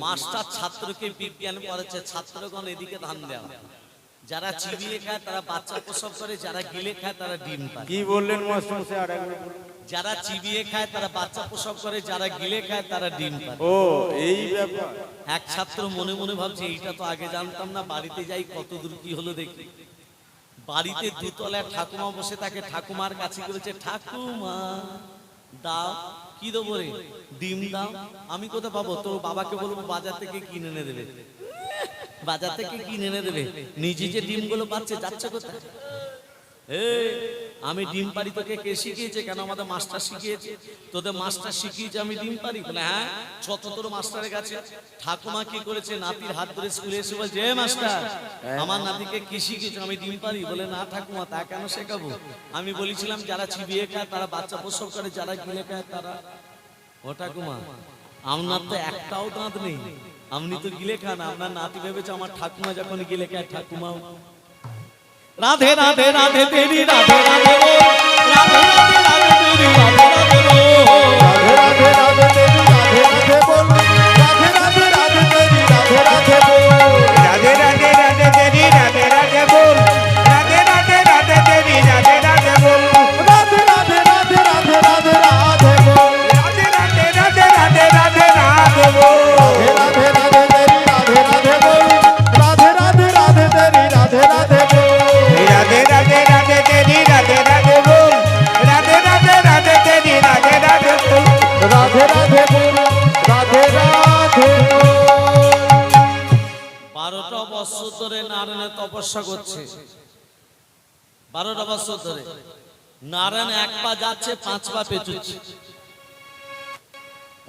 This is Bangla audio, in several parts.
মাস্টার ছাত্রকে বিজ্ঞান পড়াচ্ছে, ছাত্রগণ এদিকে ধান দেওয়া। যারা চিবিয়ে খায় তারা বাচ্চা প্রসব করে, যারা গিলে খায় তারা ডিম পায়। কি বললেন মাস্টার মশাই? আরেকবার যারা চিবিয়ে খায় তারা বাচ্চা প্রসব করে, যারা গিলে খায় তারা ডিম পায়। ও এই ব্যাপার। এক ছাত্র মনে মনে ভাবছে এইটা তো আগে জানতাম না, বাড়িতে যাই কত দূর কি হলো দেখি। বাড়িতে দুতলায় ঠাকুমা বসে থাকে, ঠাকুমার কাছে বলেছে, ঠাকুমা দাও। কি দেবো রে? ডিম দাও। আমি কোথায় পাবো? তোর বাবাকে বলবো বাজার থেকে কিনে এনে দেবে। বাজার থেকে কিনে এনে দেবে। নিজে যে ডিমগুলো পাচ্ছে যাচ্ছে কোথায়? আমি ডিম পারি তোকে কে শিখিয়েছে? কেন আমাদের মাস্টার শিখিয়েছে। তোদের মাস্টার শিখিয়েছে আমি ডিম পারি? বলে হ্যাঁ, ছত তোর মাস্টারের কাছে। ঠাকুমা কি করেছে, নাতির হাত ধরে স্কুলে এসে বলছে, মাস্টার আমার নাতিকে কি শিখিয়েছে? আমি ডিম পারি? বলে না ঠাকুমা, তা কেন শেখাবো? আমি বলেছিলাম যারা চিবিয়ে খায় তারা বাচ্চা প্রসব করে, যারা গিলে খায় তারা। ও ঠাকুমা, আপনার তো একটাও দাঁত নেই, আপনি তো গিলে খান। আপনার নাতি ভেবেছে আমার ঠাকুমা যখন গিলে খায় ঠাকুমাও। রাধে রাধে রাধে তেরি রাধে রাধে বল, রাধে রাধে রাধে তেরি রাধে রাধে বল, রাধে রাধে তেরি রাধে রাধে বল, রাধে রাধে রাধে তেরি রাধে রাধে বল, রাধে রাধে রাধে তেরি রাধে রাধে বল, রাধে রাধে রাধে তেরি রাধে রাধে বল, রাধে রাধে রাধে রাধে রাধে রাধে বল, রাধে রাধে রাধে রাধে রাধে রাধে বল, রাধে রাধে তেরি রাধে রাধে বল, রাধে রাধে রাধে তেরি রাধে রাধে বল, রাধে রাধে রাধে তেরি রাধে রাধে বল, রাধে রাধে রাধে তেরি রাধে রাধে বল, রাধে রাধে বল, রাধে রাধে বল। 12টা বছর ধরে নারায়ণের তপস্যা করছে। 12টা বছর ধরে নারায়ণ এক পা যাচ্ছে, 5 পা পেছুচ্ছে।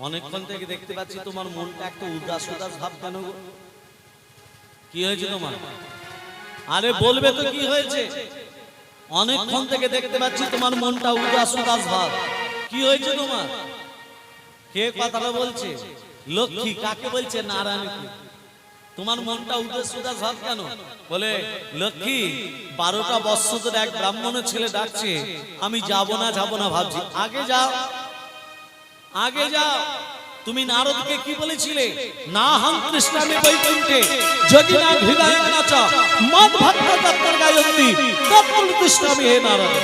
অনেকক্ষণ থেকে দেখতে পাচ্ছি তোমার মনটা একটা উদাস উদাস ভাব কেন গো? কি হয়েছে তোমার? আরে বলবে তো কি হয়েছে? অনেকক্ষণ থেকে দেখতে পাচ্ছি তোমার মনটা উদাস উদাস ভাব। কি হয়েছে তোমার? কে কথাটা বলছে? লক্ষ্মী। কাকে বলছে? নারায়ণকে। তোমার মনটা উদাস উদাস ভাব কেন? বলে লক্ষ্মী 12টা বছর ধরে এক ব্রাহ্মণের ছেলে ডাকছে, আমি যাব না ভাবছি। আগে যাও, আগে যাও। তুমি নারদকে কি বলেছিলে? না হং কৃষ্ণামে বৈকুণ্ঠে যদি না হৃদয় নাচ মদ ভক্ত তত্তর গায়ন্তি তত্তর কৃষ্ণামে হে নারদ।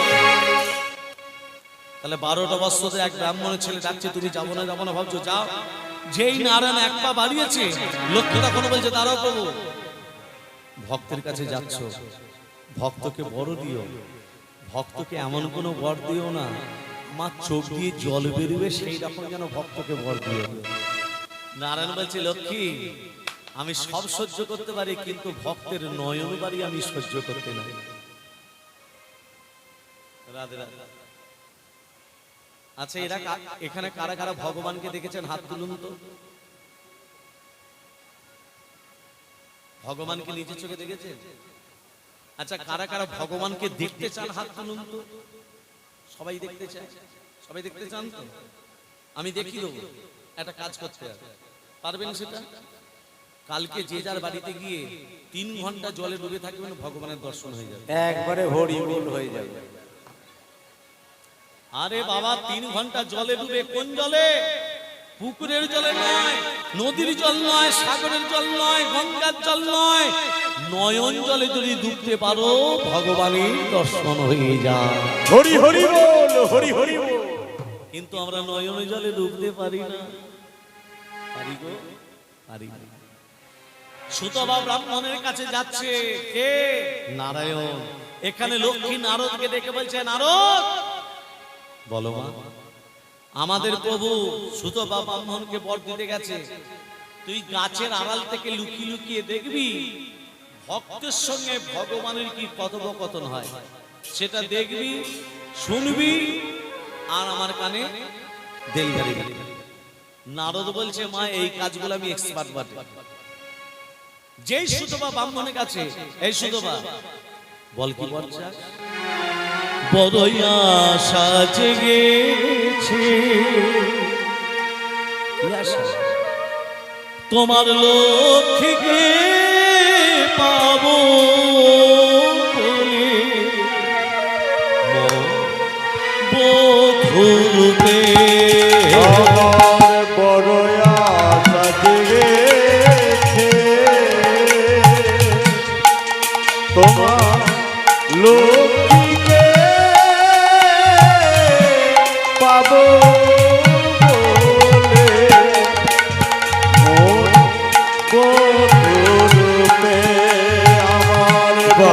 তাহলে 12টা বছর ধরে এক ব্রাহ্মণের ছেলে ডাকছে, তুমি যাবো না ভাবছো, যাও। যেই নারায়ণ এক পা বাড়িয়েছে, লক্ষ্মী তখন বলছে দাঁড়াও প্রভু, ভক্তের কাছে যাচ্ছ, ভক্তকে বড় দিও, ভক্তকে এমন কোনো বর দিও না আমার চোখ দিয়ে জল বেরোবে সেই রকম যেন ভক্তকে বর দিও। নারায়ণ বলছে লক্ষ্মী, আমি সব সহ্য করতে পারি, কিন্তু ভক্তের নয়ন বাড়ি আমি সহ্য করতে না। রাধে রাধে। আচ্ছা, এরা এখানে কারা কারা ভগবানকে দেখেছেন? হাত তুলুন তো। ভগবানকে নিজের চোখে দেখেছেন? আচ্ছা, কারা কারা ভগবানকে দেখতে চান? হাত তুলুন তো। সবাই দেখতে চায়? সবাই দেখতে চান তো? আমি দেখিয়ে দেবো, একটা কাজ করতে হবে, পারবেন সেটা? কালকে যে যার বাড়িতে গিয়ে 3 ঘন্টা জলে ডুবে থাকবেন, ভগবানের দর্শন হয়ে যাবে, একবারে হরি বল হয়ে যাবে। আরে বাবা, 3 ঘন্টা জলে ডুবে। কোন জলে? পুকুরের জলে নয়, নদীর জল নয়, সাগরের জল নয়, গঙ্গার জল নয়, নয়ন জলে যদি ডুবতে পারো ভগবানের দর্শন হয়ে যায়। হরি হরি বল, হরি হরি বল। কিন্তু আমরা নয়ন জলে ডুবতে পারি না। পারি গো? পারি না। সুতবা ব্রাহ্মণের কাছে যাচ্ছে কে? নারায়ণ। এখানে লক্ষ্মী নারদকে ডেকে বলছে, নারদ বলো মা, আমাদের প্রভু সুতবা ব্রাহ্মণকে বর দিতে গেছে, তুই গাছের আড়াল থেকে লুকিয়ে লুকিয়ে দেখবি ভক্তের সঙ্গে ভগবানের কি কথোপকথন হয়, সেটা দেখবি, শুনবি, আর আমার কানে দেলগারি দিবি। নারদ বলছে, মা এই কাজগুলো আমি এক্সপার্ট বটে। যেই সুতবা ব্রাহ্মণের কাছে, এই সুতবা বল কি বলছে? বড়ই আশা জেগেছে, তোমার লক্ষ্মীকে পাবো বলে, বধূরূপে বড় আশা জেগেছে,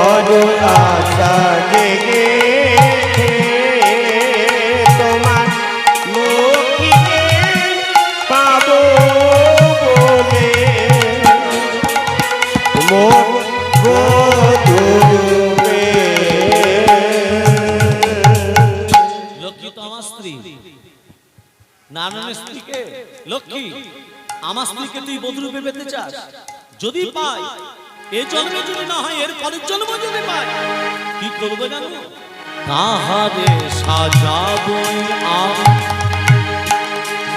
বড় আশা জেগে তোমার লক্ষ্মীকে পাবো বলে মন গড়বে। লক্ষ্মী তো আমার স্ত্রী, নারায়ণের স্ত্রীকে লক্ষ্মী, আমার স্ত্রীকে তুই বধূ রূপে পেতে চাস? যদি পাই, এই জন্মে যদি না হয় এর পরের জন্ম যদি পাই, কি করবো জানো? তাহারে সাজাবই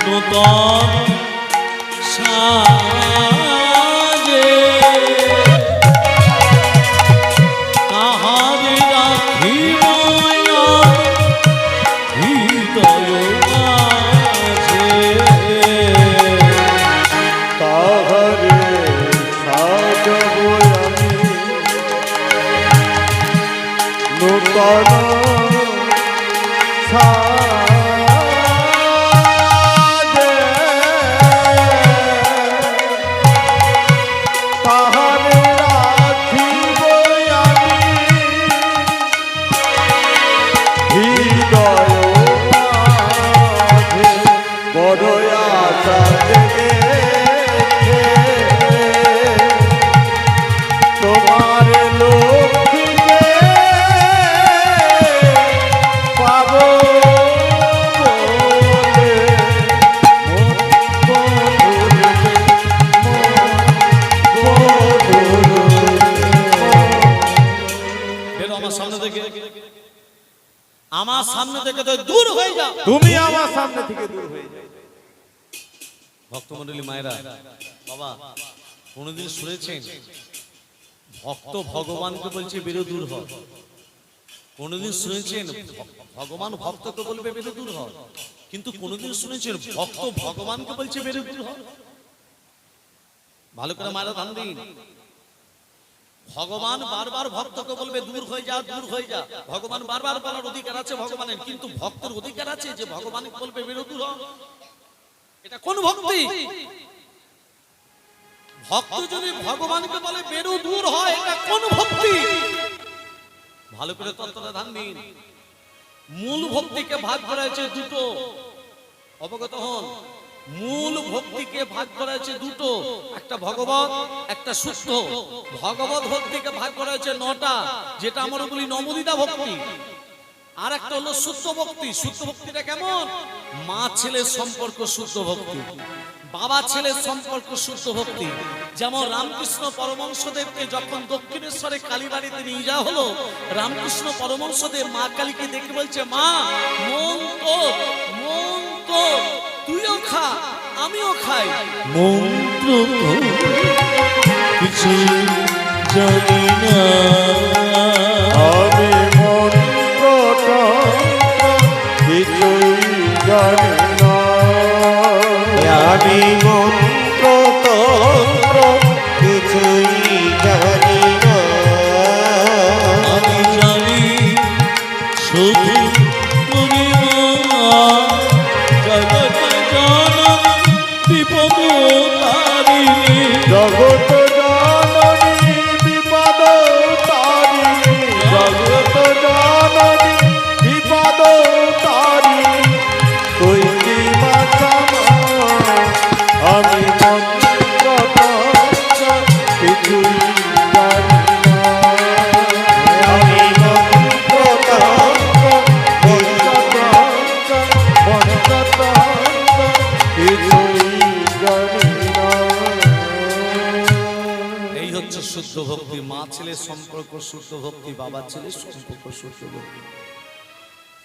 নূতন সাজে, তাহারে রাখিব হৃদয় মাঝে। তাহারে সাজাবো আমি নূতন সাজে, তাহারে রাখিব আমি হৃদয় মাঝে। বড় আশা জেগেছে তোমার লক্ষ্মীকে পাবো বলে মন বেরো আমার সামনে থেকে, আমার সামনে থেকে তো দূর হয়ে যাও। তুমি আমার সামনে থেকে দূর হয়ে যাও। ভক্তমণ্ডলী মায়েরা, বাবা কোনদিন শুনেছেন ভক্ত ভগবানকে বলছে বেরো দূর হ? কোনদিন শুনেছেন ভগবান ভক্তকে বলবে বেরো দূর হ? কিন্তু কোনদিন শুনেছেন ভক্ত ভগবানকে বলছে বেরো দূর হ? ভালো করে মায়েরা ধ্যান দিন। ভগবান বারবার ভক্তকে বলবে দূর হয়ে যা, দূর হয়ে যা। ভগবান বারবার বলার অধিকার আছে ভগবানের, কিন্তু ভক্তের অধিকার আছে যে ভগবানকে বলবে বেরো দূর হ। এটা কোন ভক্তি? ভক্ত যদি ভগবানকে বলে বেরো দূর হয়, এটা কোন ভক্তি? ভালো করে তত্ত্বটা ধ্যান দিন। মূল ভক্তিকে ভাগ করা হয়েছে দুটো, অবগত হন। মূল ভক্তিকে ভাগ করা হয়েছে দুটো, একটা ভগবত, একটা শুদ্ধ। ভগবত ভক্তিকে ভাগ করা হয়েছে 9টা, যেটা আমরা বলি নবদিতা ভক্তি। আর একটা হলো শুদ্ধ ভক্তি। শুদ্ধ ভক্তিটা কেমন? মা ছেলের সম্পর্ক শুদ্ধ ভক্তি, বাবা ছেলের সম্পর্ক শুদ্ধ ভক্তি। যেমন রামকৃষ্ণ পরমহংসদেবকে যখন দক্ষিণেশ্বরে কালীবাড়িতে নিয়ে যাওয়া হলো, রামকৃষ্ণ পরমহংসদেব মা কালীকে দেখে বলছে, মা মন তো তুইও খা আমিও খাই, মন্ত্র কিছু জানি না, আমি মন্ত্রটা কিছুই জানি না, আমি মন্ত্রতন্ত্র কিছুই জানি না, আমি জানি শুধু তুমি মা, জগৎ জননী বিপদ তারিণী, জগৎ জননী বিপদ তারিণী, জগৎ জননী বিপদ তারিণী, তুই কি মাতা আমি মন্ত্রতন্ত্র কিছুই জানি না, আমি মন্ত্রতন্ত্র কিছুই জানি না। এই হচ্ছে শুদ্ধ ভক্তি। মা ছেলের সম্পর্ক শুদ্ধ ভক্তি, বাবা ছেলের সম্পর্ক শুদ্ধ ভক্তি।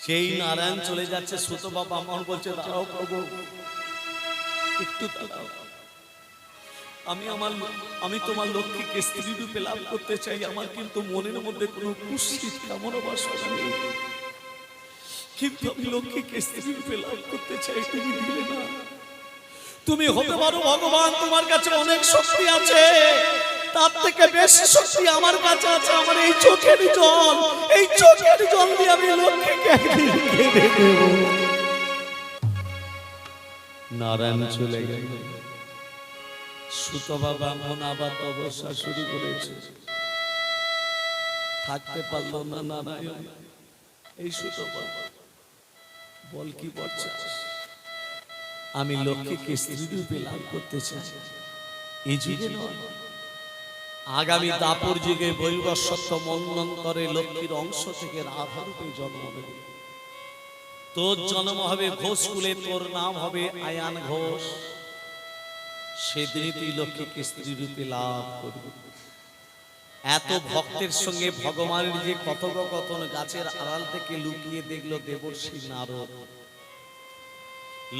সেই নারায়ণ চলে যাচ্ছে, সুত বাবা আমার বলছে, দাঁড়াও প্রভু, একটু দাঁড়াও। আমি তোমার লক্ষ্মীকে স্ত্রী রূপে লাভ করতে চাই। আমার কিন্তু মনের মধ্যে কোনো কুৎসিত কামনা বাসনা নেই, কিন্তু আমি লক্ষ্মীকে স্ত্রী রূপে লাভ করতে চাই। তুমি দিলে না। তুমি হতে পারো ভগবান, তোমার কাছে অনেক শক্তি আছে, তার থেকে বেশি শক্তি আমার কাছে আছে। আমার এই চোখের জল দিয়ে আমি লক্ষ্মীকে একদিন কেঁদে দেব। নারায়ণ চলে গেল, সুত বাবা মন আবার তপস্যা শুরু করেছে। থাকতে পারলো না নারায়ণ। এই সুতপা বল কি বলছে, আমি লক্ষ্মীকে স্ত্রী রূপে লাভ করতে চাই। এই যুগে নয়, আগামী দাপর যুগে বৈবস্বত্ব মন্বন্তরে লক্ষ্মীর অংশ থেকে রাধা রূপে জন্ম নেবে। তোর জন্ম হবে ঘোষ কুলে, তোর নাম হবে আয়ান ঘোষ। সেদিনই তুই লক্ষ্মীকে স্ত্রী রূপে লাভ করবি। এত ভক্তের সঙ্গে ভগবানের যে কথোপকথন গাছের আড়াল থেকে লুকিয়ে দেখলো দেবর্ষি নারদ।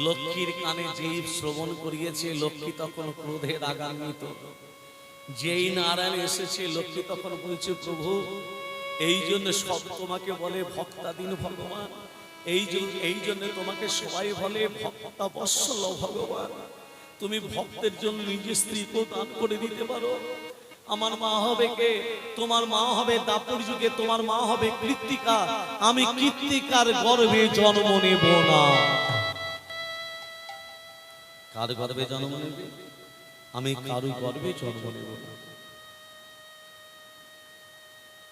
লক্ষ্মীর কানে যেই শ্রবণ করিয়েছে, লক্ষ্মী তখন ক্রোধে রাগান্বিত। যেই নারায়ণ এসেছে, লক্ষ্মী তখন বলছে, প্রভু এই জন্য সব তোমাকে বলে ভক্তাধীন ভগবান, এই জন্য তোমাকে সবাই বলে ভক্তাবৎসল ভগবান। তুমি ভক্তের জন্য নিজের স্ত্রীকেও দান করে দিতে পারো। আমার মা হবে কে? তোমার মা হবে দাপর যুগে, তোমার মা হবে কৃত্তিকা। আমি কৃত্তিকার গর্ভে জন্ম নেব না। কার গর্ভে জন্ম নেবে? আমি কারো গর্ভে জন্ম নেব না।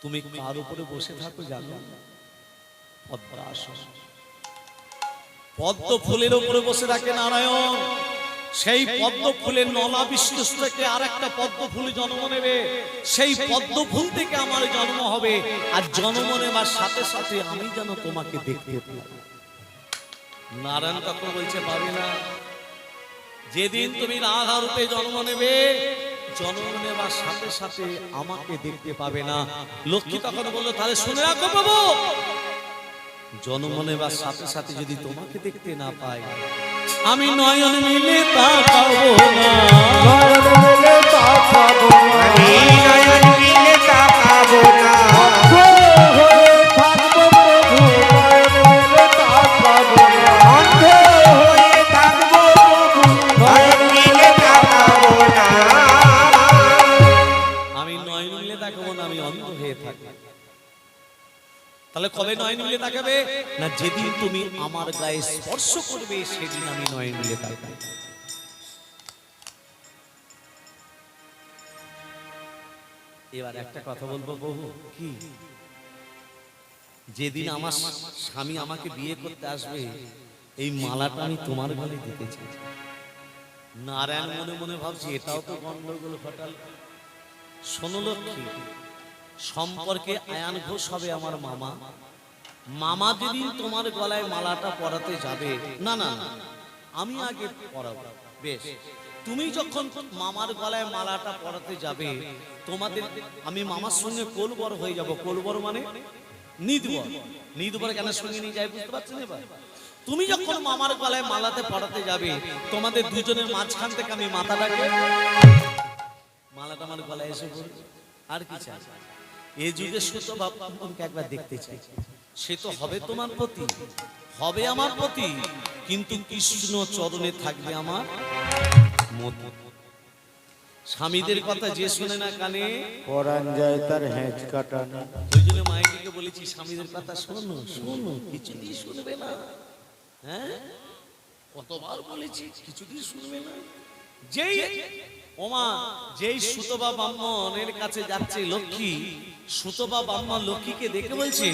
তুমি কার উপরে বসে থাকো জানো? পদ্মাসন, পদ্ম ফুলের উপরে বসে থাকে নারায়ণ। সেই পদ্ম ফুলের নলা বিশ্বস থেকে আর একটা পদ্ম ফুলে জন্ম নেবে। সেই পদ্ম ফুল থেকে আমার জন্ম হবে। আর জন্ম নেবার সাথে সাথে আমি যেন তোমাকে দেখতে পাই। নারায়ণ তখন বলছে, পাবে না। যেদিন তুমি রাধা রূপে জন্ম নেবে, জন্ম নেবার সাথে সাথে আমাকে দেখতে পাবে না। লক্ষ্মী তখন বললো, তাহলে শুনে রাখো বাবু, জন্ম নেবার সাথে সাথে যদি তোমাকে দেখতে না পাই, আমি নয়ন মিলে তাকাবো না। নয়ন মিলে তাকাবো না, আমি নয়ন মিলে তাকাবো না। অন্ধ হয়ে থাকবো প্রভু, নয়ন মিলে তাকাবো না। অন্ধ হয়ে থাকবো প্রভু, নয়ন মিলে তাকাবো না। আমি নয়ন মিলে তাকাবো না, আমি অন্ধ হয়ে থাকবো। তাহলে কবে নয়ন মিলে তাকাবে? না যেদিন তুমি আমার গায়ে স্পর্শ করবে, সেদিন আমি নয়ন মিলে তাকাবো। এবার একটা কথা বলবো বহু, কি? যেদিন আমার স্বামী আমাকে বিয়ে করতে আসবে, এই মালাটা আমি তোমার গলায় দিতে চাই। নারায়ণ মনে মনে ভাবছি, এটাও তো গন্ডগোল ঘটাল। শোনো লক্ষ্মী, সম্পর্কে আয়ান ঘোষ হবে আমার মামা। মামা যেদিন তোমার গলায় মালাটা পরাতে যাবে, না না না, আমি আগে পরাবো। বেশ, তুমি যখন মামার গলায় মালাটা পরাতে যাবে, তোমাদের আমি মামার সঙ্গে কোলবর হয়ে যাব। কোলবর মানে নিদবর। নিদবর কেন সঙ্গে নিয়ে যায় বুঝতে পারছেন? এবার তুমি যখন মামার গলায় মালাতে পরাতে যাবে, তোমাদের দুজনের মাঝখান থেকে আমি মাথাটাকে, মালাটা আমার গলায় এসে পড়বে। আর কি চাই? এই যুগে সুত বাবাকে একবার দেখতে চাই। সে তো হবে তোমার প্রতি, হবে আমার প্রতি, কিন্তু কৃষ্ণ চরণে থাকবে আমার মত। স্বামীদের কথা যে শুনে না কানে, পরাণ যায় তার হেঁচ কাটানো। ওই জন্য মাইকে বলেছি, স্বামীদের কথা শোনো শোনো, কিছুদিন শুনবে না। হ্যাঁ, কতবার বলেছি, কিছুদিন শুনবে না। যেই ওমা, যেই সুতবা ব্রাহ্মণের কাছে যাচ্ছে লক্ষ্মী, সুতবা ব্রাহ্মণ লক্ষ্মীকে দেখে বলছে,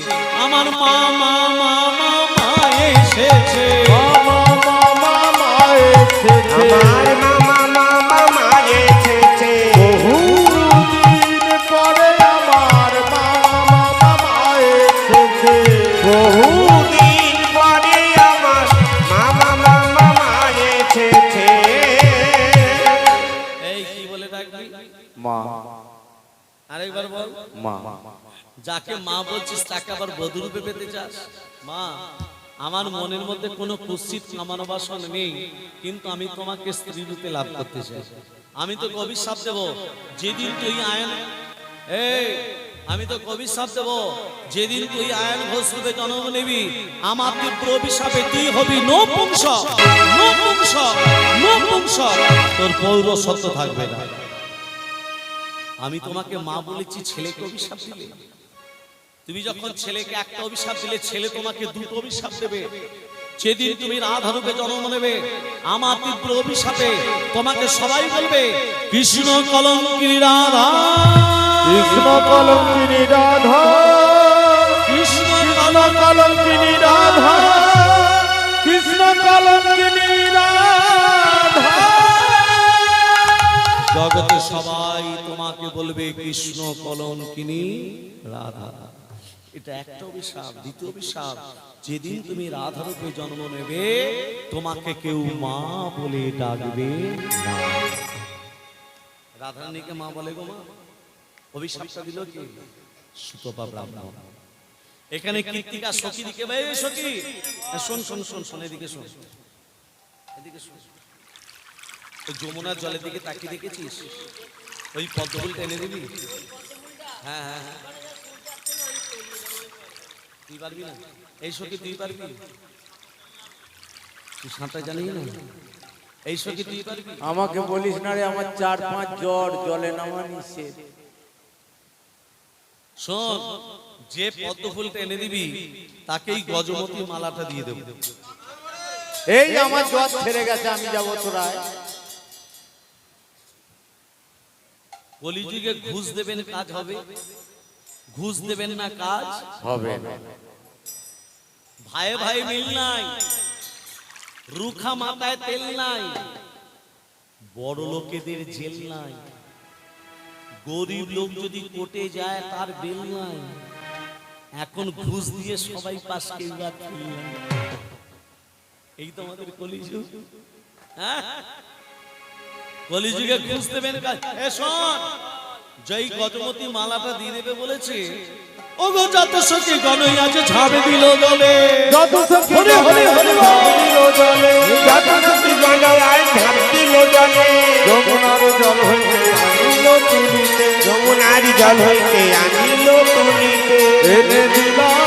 আমার মা মা মা মা মা এসেছে, মামা মামা মা এসেছে, আমার মামা মামা মা এসেছে। বহুদিন পরে আমার মামা মামা মা এসেছে। বহুদিন পরে আমার মামা মামা মা এসেছে। এই কি বলে ডাকবি? মা। আরেকবার বল, মা। যাকে মা বলছিস তাকে আবার বধূরূপে পেতে চাস? মা, আমার মনের মধ্যে কোনো কুৎসিত কামনা বাসনা নেই, কিন্তু আমি তোমাকে স্ত্রী রূপে লাভ করতে চাই। আমি তো অভিশাপ দেব, যেদিন তুই আয়ন, এই আমি তো অভিশাপ দেব, যেদিন তুই আয়ন ঘোষ রূপে জন্ম নিবি, আমার তীব্র অভিশাপে তুই হবি নপুংসক, নপুংসক, নপুংসক, তোর পৌরসত্ব থাকবে না। আমি তোমাকে মা বলেছি, ছেলেকে অভিশাপ দিলে, তুমি যখন ছেলেকে একটা অভিশাপ দিলে, ছেলে তোমাকে দুটো অভিশাপ দেবে। যেদিন তুমি রাধা রূপে জন্ম নেবে, আমার তীব্র অভিশাপে তোমাকে সবাই বলবে, কৃষ্ণ কলঙ্কিনী রাধা, কৃষ্ণ কলঙ্কিনী রাধা কৃষ্ণ কলঙ্কিনী রাধা কৃষ্ণ কলঙ্কিনী রাধা। জগতে সবাই তোমাকে বলবে কৃষ্ণ কলঙ্কিনী রাধা। এটা একটা অভিশাপ। দ্বিতীয় অভিশাপ, যেদিন তুমি রাধা রূপে জন্ম নেবে তোমাকে কেউ মা বলে ডাকবে না। রাধারানীকে মা বলে গো মা। অভিশাপটা দিল কি? সুতপা ব্রাহ্মণ। এখানে কীর্তিকা সখী দিকে ভাই সখী শোন শোন শোন শোন এদিকে শোন, এদিকে শোন। ওই যমুনার জলের দিকে তাকিয়ে দেখেছিস? ওই পদ্মফুলটা এনে দিবি? হ্যাঁ হ্যাঁ হ্যাঁ, তুই পারবি না? এই সখী তুই পারবি? তুই সাঁতার জানিস না? এই সখী তুই পারবি? আমাকে বলিস না রে, আমার 4-5 জ্বর, জলে নামা নিষেধ। শোন, যে পদ্মফুলটা এনে দিবি তাকেই গজমতি মালাটা দিয়ে দেব। এই আমার জ্বর ছেড়ে গেছে, আমি যাবো তোরায়। কলিযুগে ঘুষ দেবেন কাজ হবে, ঘুষ দেবেন না কাজ হবে। ভাই ভাই মিল নাই, রুখা মাথায় তেল নাই, বড় লোকেদের জেল নাই, গরিব লোক যদি কোর্টে যায় তার বেল নাই। এখন ঘুষ দিয়ে সবাই পাস, কেউ আর ফেল নাই। এই তো আমাদের কলিযুগ। হ্যাঁ, কলিযুগে ঘুষ দেবেন কাজ। এ শোন, যেই গজমতি মালাটা দিয়ে দেবে বলেছে, ও গো যত সখী গণই আছে ঝাবে দিল দলে, যত সখী হরি হরি দিল জলে, যত সখী গঙ্গায় ঝাঁপ দিল জলে, যমুনার জল হইতে আনিল তুলিতে, যমুনার জল হইতে আনিল তুলিতে, এনে দিলাম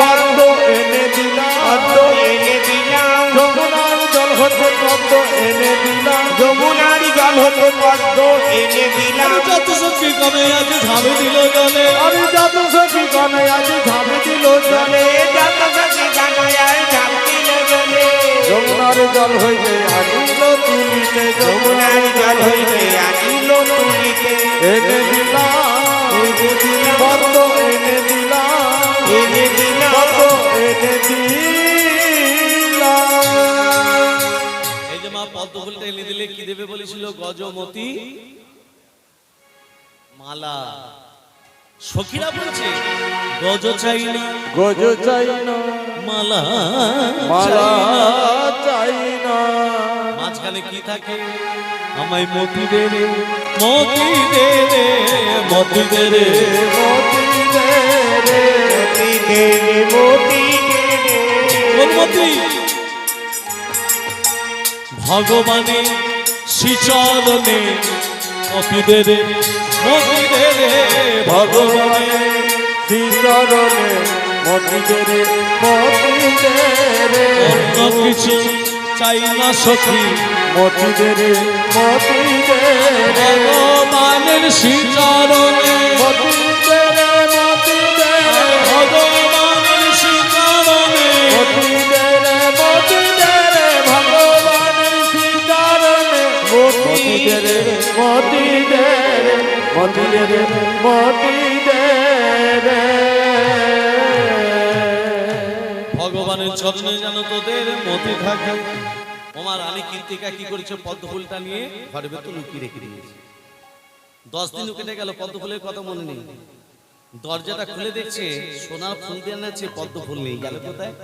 পদ্ম, এনে দিলাম পদ্ম, এনে দিলাম যমুনার জল হতে পদ্ম, এনে দিলাম যমুনার জল হতে পদ্ম, এনে দিলাম যত সখী গণই আছে ঝাবে দিল দলে, আমি যত সখী গণায় আজ ঝাঁপ দিল জলে, যত সখী গণায় ঝাঁপ দিল জলে, যমুনার জল হইতে আনিল তুলিতে, যমুনার জল হইতে আনিল তুলিতে, এনে দিলাম পদ্ম, এনে দিলাম পদ্ম, এনে দিলাম। এই যে মা পদ্মফুলটা এনে দিলে কি দেবে বলেছিল? গজমতি মালা। সখীরা বলছে গজ চাই না, গজ চাই না, মালা মালা চাই না। চাই না, মাঝখানে কি থাকে? আমায় মতি দে রে, মতি দে রে, মতি দে রে, মতি দে রে, মতি দে রে, মতি দে রে, বল মতি। ভগবানের শ্রীচরণে মতি দে রে, মতি দে রে, ভগবানের শ্রীচরণে মতি দে রে, মতি দে রে, অন্য কিছু চাই না সখী, মতি দে রে, মতি দে রে, ভগবানের শ্রীচরণে মতি দে রে, মতি দে রে, ভগবানের শ্রীচরণে মতি দে রে, মতি দে রে, ভগবানের শ্রীচরণে মতি দে রে, মতি দে রে, মতি দে রে, মতি দে রে। ভগবানের চরণে যেন তোদের মতি থাকে। ওমা রানী কীর্তিকা কি করেছে? পদ্মফুলটা নিয়ে ঘরের ভেতর লুকিয়ে রেখে দিয়েছে। 10 দিন কেটে গেল, পদ্মফুলের কথা মনে নেই। দরজাটা খুলে দেখছে সোনার ফুল দিয়ে আনাচ্ছে, পদ্মফুল নেই। গেল কোথায়?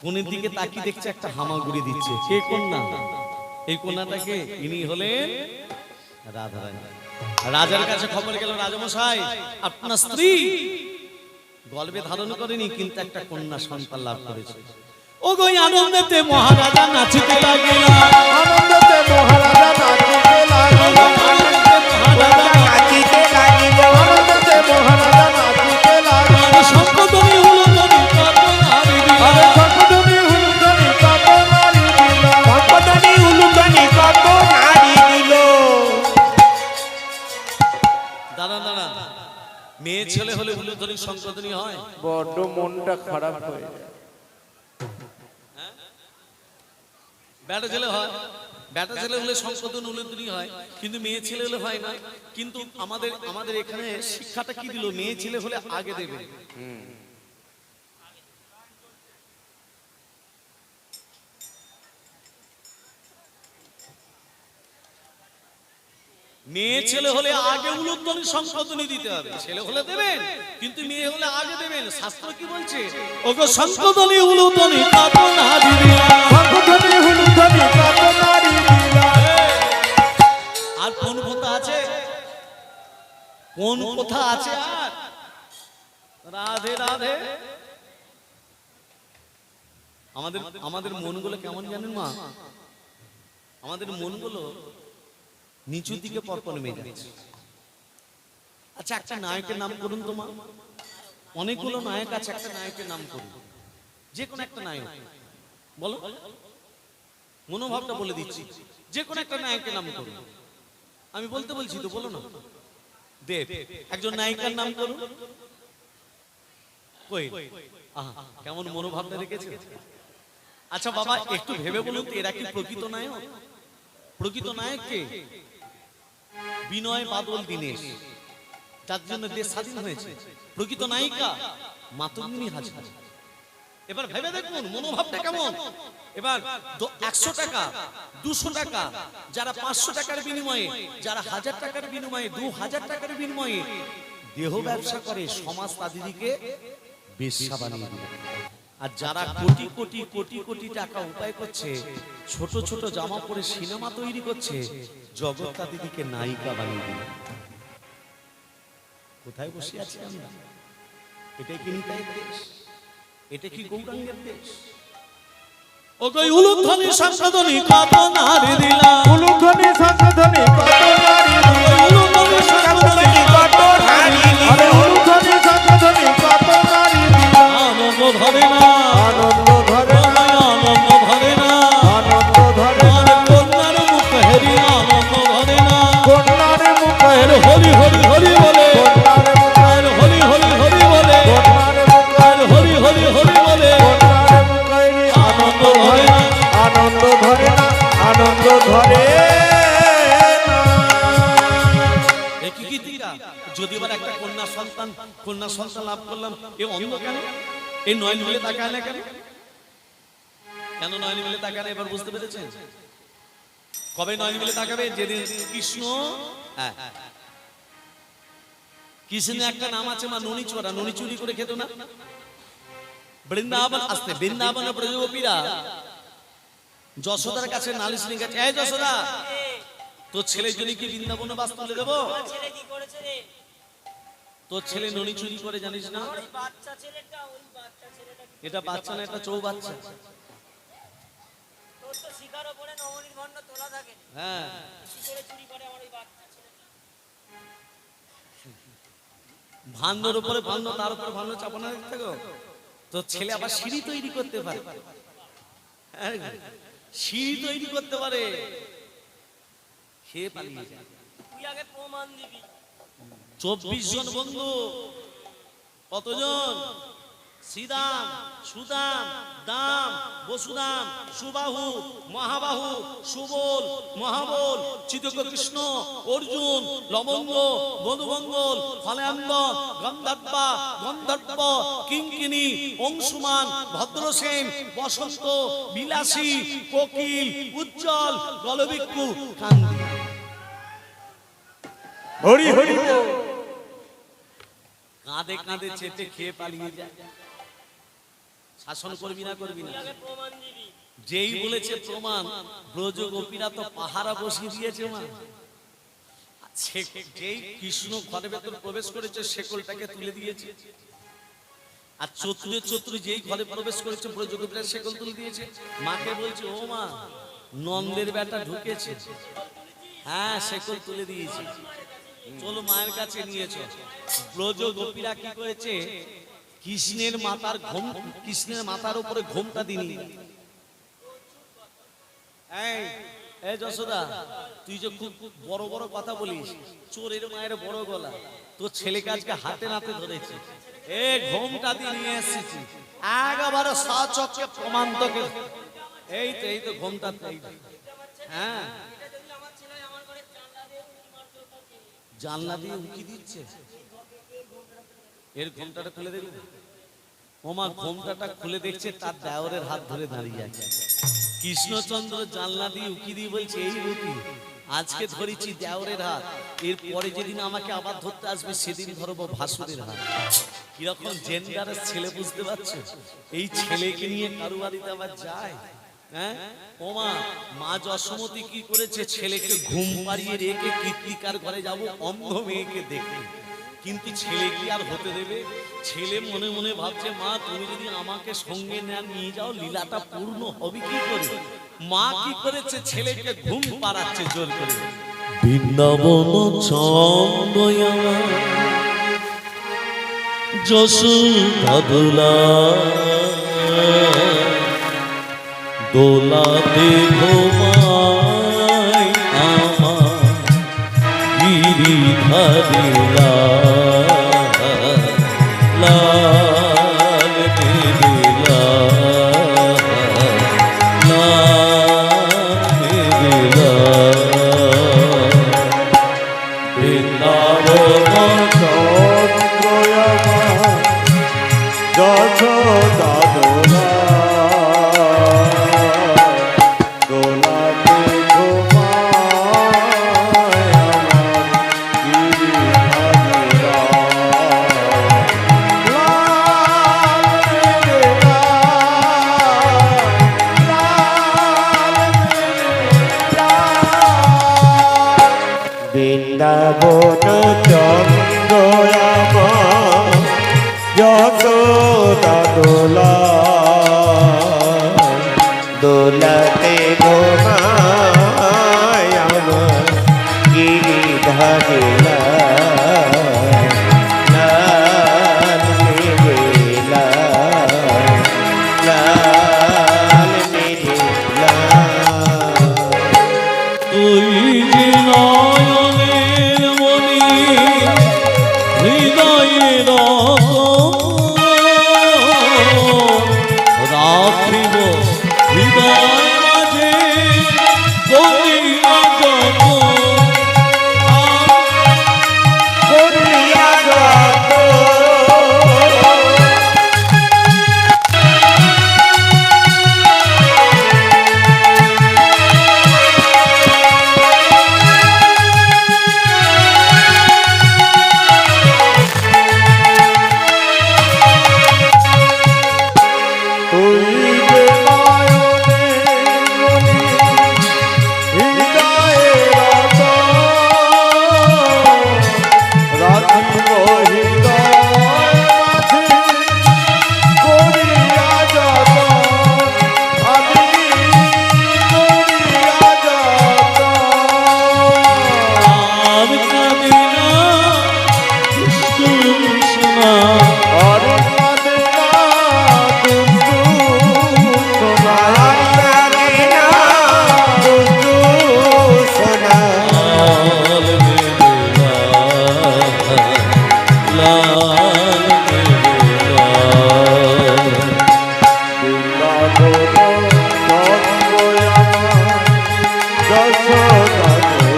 কোণের দিকে তাকিয়ে দেখছে একটা হামাগুড়ি দিচ্ছে। কে কন্যা? এই কন্যাটাকে ইনি হলেন রাধারানী। রাজার কাছে খবর গেল, রাজামশাই আপনার স্ত্রী গর্ভে ধারণ করেনি, কিন্তু একটা কন্যা সন্তান লাভ করেছে। ও গো আনন্দেতে মহারাজা নাচিতে লাগিলা, আনন্দতে মহারাজা নাচিতে লাগিল, মহারাজা নাচিতে লাগিল, আনন্দতে মহারাজা নাচিতে লাগিল, সম্পদনী হুলুদনী কত নারী দিলা, আরে সম্পদনী হুলুদনী কত নারী দিল, সম্পদনী হুলুদনী কত নারী দিল। দাঁড়া দাঁড়া, মেয়ে ছেলে হলে হুলুদনী সম্পদনী হয়? বড্ড মনটা খারাপ হয়ে যায়। বেটা ছেলে হয়? বেটা ছেলে হলে সংশোধন উলুধ্বনি হয়, কিন্তু মেয়ে ছেলে হলে হয় না। কিন্তু আমাদের এখানে শিক্ষাটা কি দিল, মেয়ে ছেলে হলে আগে দেবে। মেয়ে ছেলে হলে আগে উলুধ্বনি সংশোধনী দিতে হবে। ছেলে হলে দেবেন, কিন্তু মেয়ে হলে আগে দেবেন। শাস্ত্র কি বলছে? ওগো সংশোধনী উলুধ্বনি কত নারী দিলা, সংশোধনী উলুধ্বনি কত নারী দিলা। আর কোন কথা আছে? কোন কথা আছে? আর রাধে রাধে। আমাদের মনগুলো কেমন জানেন মা? আমাদের মনগুলো নিচুর দিকে পরপর নেমে যাচ্ছে। আচ্ছা, একটা নায়কের নাম করুন তোমার। অনেকগুলো নায়ক আছে, একটা নায়কের নাম করুন, যে কোনো একটা নায়ক বলো। মনোভাবটা বলে দিচ্ছি, যে কোনো একটা নায়কের নাম করুন। আমি বলতে বলছি তো, বলো না। দেব, একজন নায়িকার নাম করুন। কই, আহা, কেমন মনোভাবটা রেখেছে। আচ্ছা বাবা, একটু ভেবে বলুন তো, এরা কি প্রকৃত নায়ক? প্রকৃত নায়ক কে? বিনয় বাদল দীনেশ, যার জন্য দেশ স্বাধীন হয়েছে। প্রকৃত নায়িকা মাতঙ্গিনী হাজরা। এবার ভেবে দেখুন মনোভাবটা কেমন। এবার 100 টাকা, 200 টাকা, যারা 500 টাকার বিনিময়ে, যারা 1000 টাকার বিনিময়ে, 2000 টাকার বিনিময়ে দেহ ব্যবসা করে, সমাজ তাদেরকে বেশ্যা বানিয়ে দিল। আর যারা কোটি কোটি কোটি কোটি টাকা উপায় করছে, ছোট ছোট জামা পরে সিনেমা তৈরি করছে, জগৎ তাদেরকে নায়িকা বানিয়ে দিল। কোথায় বসে আছি আমরা? এটাই কি নিতাইয়ের দেশ? এটা কি গৌরাঙ্গের দেশ? ও কই উলুধ্বনি সংশোধনী কত নারী দিলা, উলুধ্বনি সংশোধনী কত নারী দিলা। উলুধ্বনি সংশোধনী কত নারী দিলা। আরে উলুধ্বনি সংশোধনী কত নারী দিলা। আনন্দ ধরে না, আনন্দ ধরে না, আনন্দ ধরে না, আনন্দ ধরে আর না, কন্যার মুখ হেরি আনন্দ ধরে না। কন্যার মুখে হরি হরি হরি বলে, কন্যার মুখে আর হরি হরি হরি বলে, কন্যার মুখে আর হরি হরি হরি বলে। কন্যার মুখে আনন্দ ধরে না, আনন্দ ধরে না, আনন্দ ধরে না। একই গীতিকা। যদি এবার একটা কন্যা সন্তান লাভ করলাম, এ অন্ধ কেন? এই নয়ন মিলে তাকায় না কেন? কেন নয়ন মিলে তাকায় না? এবার বুঝতে পেরেছেন? কবে নয়ন মিলে তাকাবে? যেদিন কৃষ্ণ, হ্যাঁ, কৃষ্ণের একটা নাম আছে মা, ননি চোরা। ননি চুরি করে খেত না? বৃন্দাবন আসতে, বৃন্দাবনের ব্রজগোপীরা যশোদার কাছে নালিশ নিয়ে গেছে, এই যশোদা, তোর ছেলের জন্য কি বৃন্দাবনে বাস তুলে দেবো? তোর ছেলে ননি চুরি করে, জানিস না? এটা বাচ্চা না, এটা চৌবাচ্চা। হ্যাঁ, ভান্ডর উপরে ভান্ড, তার উপরে ভান্ড চাপানো থাকো। তোর ছেলে আবার সিঁড়ি তৈরি করতে পারে, সিঁড়ি তৈরি করতে পারে। খেয়ে পালিয়ে যায়। 24 জন বন্ধু। কতজন? শ্রীদাম, সুদাম, দাম, বসুদাম, সুবাহু, মহাবাহু, সুবল, মহাবল, চিতক কৃষ্ণ, অর্জুন, লবঙ্গ, মধুমঙ্গল, ফলাম্ব, গন্ধর্বা, গন্ধর্ব, কিঙ্কিনী, অংশুমান, ভদ্রসেন, বসন্ত, বিলাসী, কোকিল, উজ্জ্বল, গলবিক্ষু, কান্তি। হরি হরি বল। কাঁদে কাঁদে চেটে খেয়ে পালিয়ে যায়। শাসন করবি না, করবি না। যেই বলেছে প্রমাণ, ব্রজগোপীরা তো পাহারা বসিয়ে দিয়েছে মা। যেই কৃষ্ণ ঘরের ভেতর প্রবেশ করেছে, শেকলটাকে তুলে দিয়েছে। আর চতুরে চতুরে যেই ঘরে প্রবেশ করেছে, ব্রজগোপীরা শেকল তুলে দিয়েছে। মাকে বলছে, ও মা, নন্দের বেটা ঢুকেছে। হ্যাঁ, শেকল তুলে দিয়েছে, চলো মায়ের কাছে নিয়েছো। ব্রজগোপীরা কি করেছে? কৃষ্ণের মাথার উপরে ঘোমটা দিনি। এই যশোদা, তুই যে খুব বড় বড় কথা বলিস, চোরের মায়ের বড় গলা, তোর ছেলেকে আজকে হাতে নাতে ধরেছে, এ ঘোমটা দিয়ে নিয়ে এসেছি, একেবারে সাচকে প্রমাণ তোকে। এই তো ঘোমটা, হ্যাঁ, জানলা দিয়ে উঁকি দিচ্ছে। এর ঘোমটাটা খুলে দেখবে, ওমা ঘোমটাটা খুলে দেখছে তার দেওরের হাত ধরে দাঁড়িয়ে আছে। কৃষ্ণচন্দ্র জানলা দিয়ে উঁকি দিয়ে বলছে, এই রূপী আজকে ধরেছি দেওরের হাত, এরপরে যেদিন আমাকে আবার ধরতে আসবে সেদিন ধরবো ভাসুরের হাত। কিরকম জেন্ডারের ছেলে বুঝতে পারছো? এই ছেলেকে নিয়ে কারু বাড়িতে আবার যায়? হ্যাঁ, ওমা মা যশোমতী কি করেছে, ছেলেকে ঘুম পাড়িয়ে রেখে কীর্তিকার ঘরে যাব অন্ধ মেয়েকে দেখে। কিন্তু ছেলে কি আর হতে দেবে? ছেলে মনে মনে ভাবছে, মা তুমি যদি আমাকে সঙ্গে নিয়ে যাও লীলাটা পূর্ণ হবে কি করে? মা কি করেছে, ছেলেকে ঘুম পাড়াচ্ছে জোর করে। বৃন্দাবন ছন্দয়া যশোদা দোলা, দোলাতে ঘুমায় আমার গিরিধারী লাল মেরে লাল মেরে লাল। বৃন্দাবন যশোদা দোলা, দোলাতে ঘুমায় আমার গিরিধারী লাল মেরে লাল বৃন্দাবন চন্দ্র আমার যশোদা দোলা, দোলাতে ঘুমায় আমার গিরিধারী লাল মেরে লাল, লাল মেরে লাল। তুই যে নয়নের মণি হৃদয়ের রাখিব হৃদয় মাঝে করিয়া করিয়া যত তুই যে নয়নের মণি হৃদয়ের রাখিব হৃদয় মাঝে করিয়া যত, আমি করিয়া যত। আর কাঁদে না কৃষ্ণ আর কাঁদে না দুষ্টু সোনা, আর কাঁদে না দুষ্টু সোনা। লাল মেরে লাল মেরে লাল। বৃন্দাবন চন্দ্র আমার যশোদা দোলা,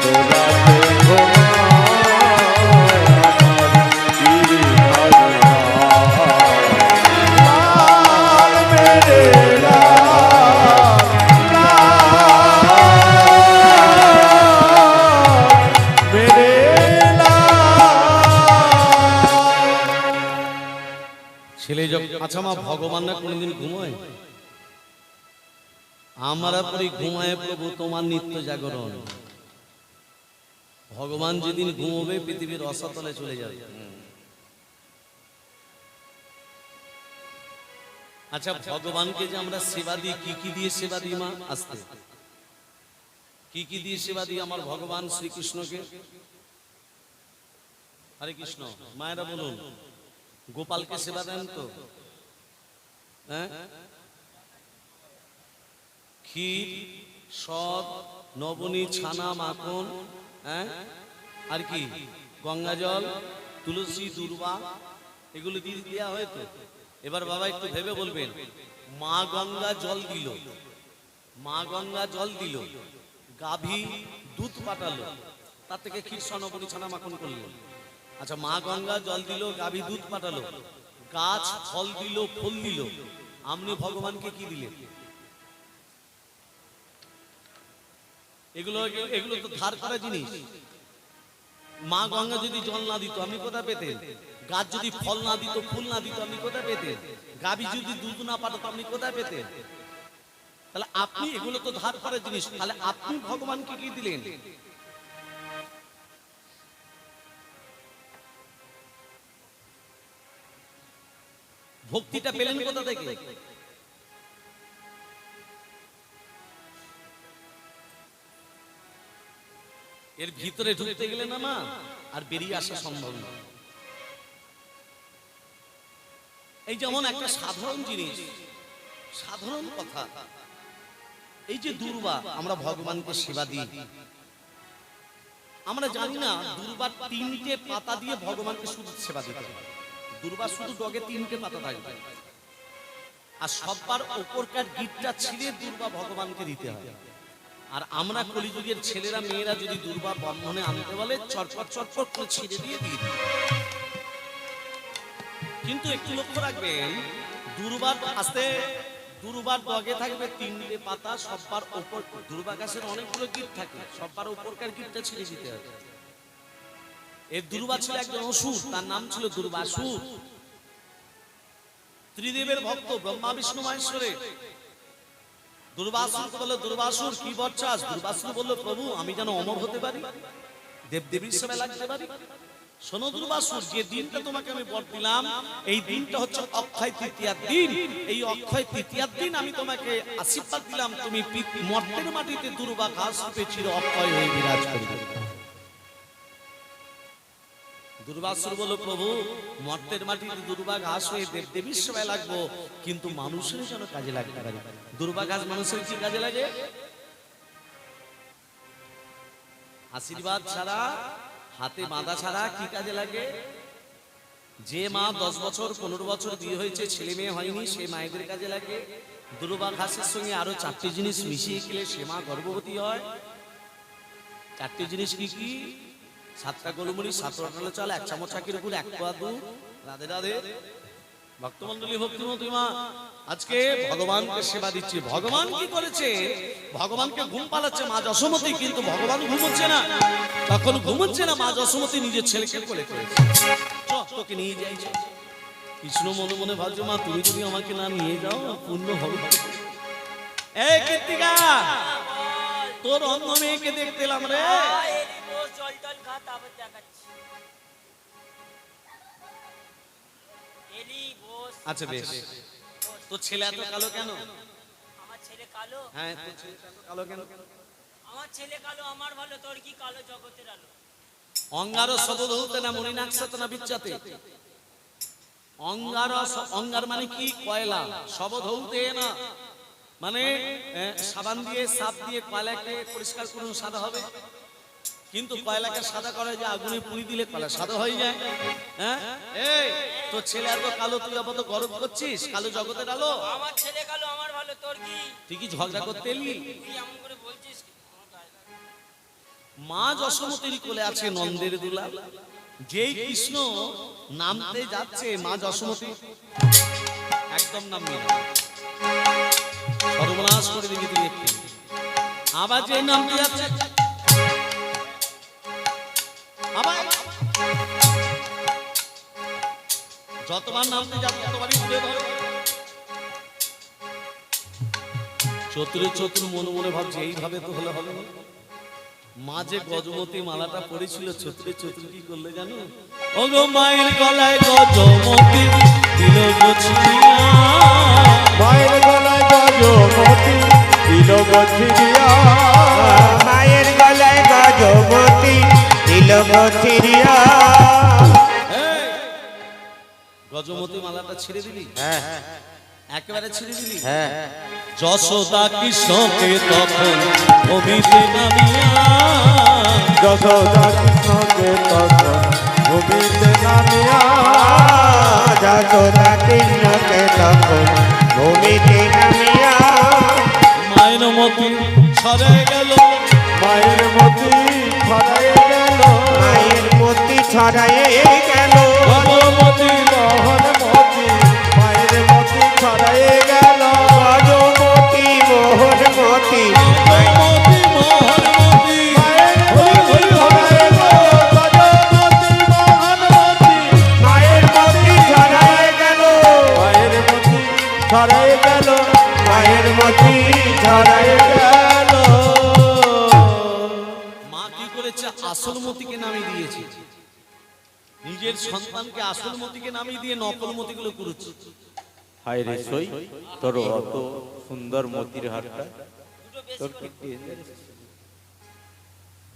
দোলাতে ঘুমায় আমার গিরিধারী লাল মেরে লাল, লাল মেরে লাল। ছেলে যখন আচ্ছা মা ভগবান না কোনদিন ঘুমায়? আমরা পরে ঘুমায় প্রভু তোমার নিত্য জাগরণ। ভগবান যেদিন ঘুমোবে পৃথিবীর রসাতলে চলে যাবে। আচ্ছা ভগবানকে যে আমরা সেবা দিই, কি কি দিয়ে সেবা দিই মা? আস্তে কি কি দিয়ে সেবা দিই আমার ভগবান শ্রীকৃষ্ণকে? হরে কৃষ্ণ। মায়েরা বলুন, গোপালকে সেবা দেন তো? হ্যাঁ, ক্ষীর, সদ, নবনী, ছানা, মাখন, হ্যাঁ, আর কি গঙ্গা জল, তুলসী, দুর্বা, এগুলো দিয়ে দেওয়া হয় তো। এবার বাবা একটু ভেবে বলবেন, মা গঙ্গা জল দিল, মা গঙ্গা জল দিল, গাভী দুধ পাঠালো, তার থেকে ক্ষীর স্বর্ণপরি ছানা মাখন করলো। আচ্ছা, মা গঙ্গা জল দিল, গাভী দুধ পাঠালো, গাছ ফল দিল, ফুল দিল, আপনি ভগবানকে কি দিলেন? এগুলো এগুলো তো ধার করা জিনিস। মা গঙ্গা যদি জল না দিত আপনি কোথায় পেতেন? গাছ যদি ফল না দিত, ফুল না দিত, আপনি কোথায় পেতেন? গাভী যদি দুধ না পাঠাতো আপনি কোথায় পেতেন? তাহলে আপনি এগুলো তো ধার করা জিনিস, তাহলে আপনি ভগবানকে কি দিলেন? ভক্তিটা পেলেন কোথা থেকে? এর ভিতরে ঢুকতে গেলে না মা আর বেরিয়ে আসা সম্ভব না। এই যেমন একটা সাধারণ জিনিস, সাধারণ কথা, এই যে দুর্বা, আমরা ভগবানকে সেবা দিই, আমরা জানি না দুর্বার 3টে পাতা দিয়ে ভগবানকে শুধু সেবা দিতে হবে। দুর্বা শুধু ডগে 3টে পাতা থাকবে, আর সবার ওপরকার গিটটা ছিঁড়ে দুর্বা ভগবানকে দিতে হয়। আর আমরা কলিযুগের ছেলেরা মেয়েরা যদি দুর্বা বন্ধনে আনতে বলে চটপট চটপট করে ছিঁড়ে দিয়ে দিই। কিন্তু একটু লক্ষ্য রাখবেন, দুর্বার আসতে দুর্বার ডগে থাকবে 3টে পাতা, সবার ওপর দুর্বা গাছের অনেকগুলো গিট থাকে, সবার ওপরকার গিটটা ছিঁড়ে দিতে হবে। এই দুর্বা ছিল একজন অসুর, তার নাম ছিল দুর্বাসুর, ত্রিদেবের ভক্ত, ব্রহ্মা বিষ্ণু মহেশ্বরের। দুর্বাসুর বলল, দুর্বাসুর কি বর চাস? দুর্বাসুর বলল, প্রভু আমি যেন অমর হতে পারি, দেবদেবীর সেবা লাগতে পারি। শোনো দুর্বাসুর, যে দিনটা তোমাকে আমি বর দিলাম, এই দিনটা হচ্ছে অক্ষয় তৃতীয়ার দিন। এই অক্ষয় তৃতীয়ার দিন আমি তোমাকে আশীর্বাদ দিলাম, তুমি মর্তের মাটিতে দুর্বা ঘাস রূপে চির অক্ষয় হয়ে বিরাজ করবে। দুর্বাসুর বলল, প্রভু মর্তের মাটিতে দুর্বা ঘাস হয়ে দেবদেবীর সেবায় লাগবো, কিন্তু মানুষের যেন কাজে লাগতে পারে। দুর্বা ঘাস মানুষের কি কাজে লাগে? আশীর্বাদ ছাড়া, হাতে বাঁধা ছাড়া কি কাজে লাগে? যে মা 10 বছর 15 বছর বিয়ে হয়েছে, ছেলে মেয়ে হয়নি, সে মায়েদের কাজে লাগে। দুর্বা ঘাসের সঙ্গে আরো 4টে জিনিস মিশিয়ে খেলে সে মা গর্ভবতী হয়। 4টে জিনিস কি কি? 7টা গোলমরিচ, 7 আটালো চাল, 1 চামচ চাকির উপর 1 পোয়া দুধ। রাধে রাধে ভক্তমন্ডলী, ভক্তিমতী মা আজকে ভগবানকে সেবা দিচ্ছে। ভগবান কি করেছে? ভগবানকে ঘুম পালাচ্ছে মা যশোমতী, কিন্তু ভগবান ঘুমোচ্ছে না। তখন ঘুমোচ্ছে না, মা যশোমতী নিজের ছেলেকে কোলে করেছে। তোকে নিয়ে যাই। কৃষ্ণ মনে মনে ভাবছে, মা তুমি যদি আমাকে না নিয়ে যাও পূর্ণ হবে। এই কীর্তিকা, তোর অন্য মেয়েকে দেখতে এলাম রে। আচ্ছা বেশ, তোর ছেলে এত কালো কেন? আমার ছেলে কালো? হ্যাঁ, তোর ছেলে এত কালো কেন? আমার ছেলে কালো, আমার ভালো, তোর কি কালো জগতের আলো? অঙ্গার সবধূতে না মনিনাক্ষত না বিচ্ছাতে। অঙ্গার মানে কি? কয়লা। সবধূতে না মানে সাবান দিয়ে সাপ দিয়ে কয়লাকে পরিষ্কার করুন সাদা হবে, কিন্তু কয়লাকে সাদা করে যে আগুনে পুড়ি দিলে কয়লা সাদা হয়ে যায়। হ্যাঁ, এই তোর ছেলে এত কালো, তুই আপাতত গরম করছিস? কালো জগতের আলো। আমার ছেলে কালো, আমার ভালো, তোর কি? তুই কি ঝগড়া করতে এলি? তুই এমন করে বলছিস? মা যশোমতীর কোলে আছে নন্দের দুলাল। যেই কৃষ্ণ নামতে যাচ্ছে, মা যশোমতী একদম নামবে না, সর্বনাশ করে দিবি তুই একটু। আবার যে নামতে যাচ্ছে, আবার যতবার নামতে যাচ্ছে ততবারই উড়ে ধরে। চতুরে চতুর মনে মনে ভাবছে, এইভাবে তো হলে হবে না। মা যে গজমতী মালাটা পড়েছিল, চতুরে চতুর কি করলে জানো? ও গো মায়ের গলায় গজমতী দিল গো ছিড়িয়া, মায়ের গলায় গজমতী দিল গো ছিড়িয়া, মায়ের গলায় গজমতী দিল গো ছিড়িয়া। গজমতী মালাটা ছেড়ে দিলি? হ্যাঁ একেবারে ছেড়ে দিলি? হ্যাঁ। যশোদা কৃষ্ণকে তখন অভিতে নামিয়া, যশোদা কৃষ্ণকে তখন ভূমিতে নামিয়া, যশোদা কৃষ্ণকে তখন ভূমিতে নামিয়া, মায়ের মতি ছড়ায় গেল, মায়ের মতি ছড়ায় গেল, মায়ের মতি ছড়ায়ে গেল, মতি মোহন মতি মায়ের মতি ছড়ায় গেল, গজমতি মোহন মতি মতি মোহন মতি মায়ের মতি ছড়ায় গেল, গজমতি মোহন মতি মায়ের মতি ছড়ায়ে গেল, মায়ের মতি ছড়ায় গেল, মায়ের মতি ছড়ায়ে গেল। মা কি করেছে? আসল মতিকে নামিয়ে দিয়েছে। নিজের সন্তানকে আসল মতিকে নামিয়ে দিয়ে নকল মতিগুলো করেছে। হায় রে সই তোর অত সুন্দর মতির হারটা তোর কি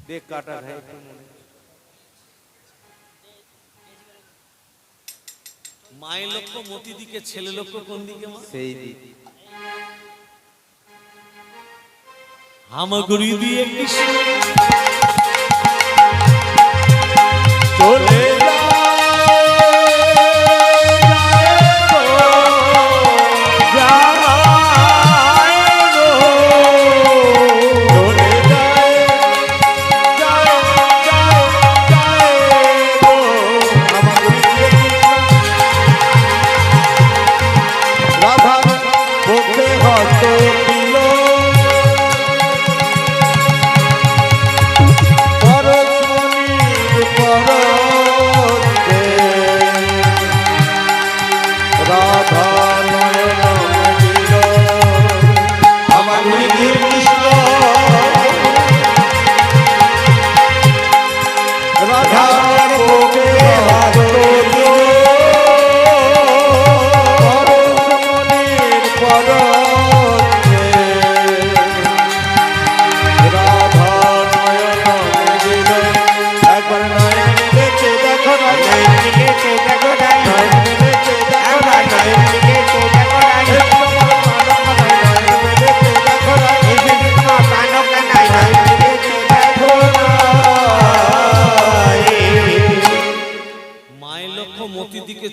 দেখ কাটা ভাই একটু মনে মায়ের লক্ষ্য মতি দিকে, ছেলে লক্ষ্য কোন দিকে? মা সেই দিক হামাগুড়ি দিয়ে কৃষ্ণ চলে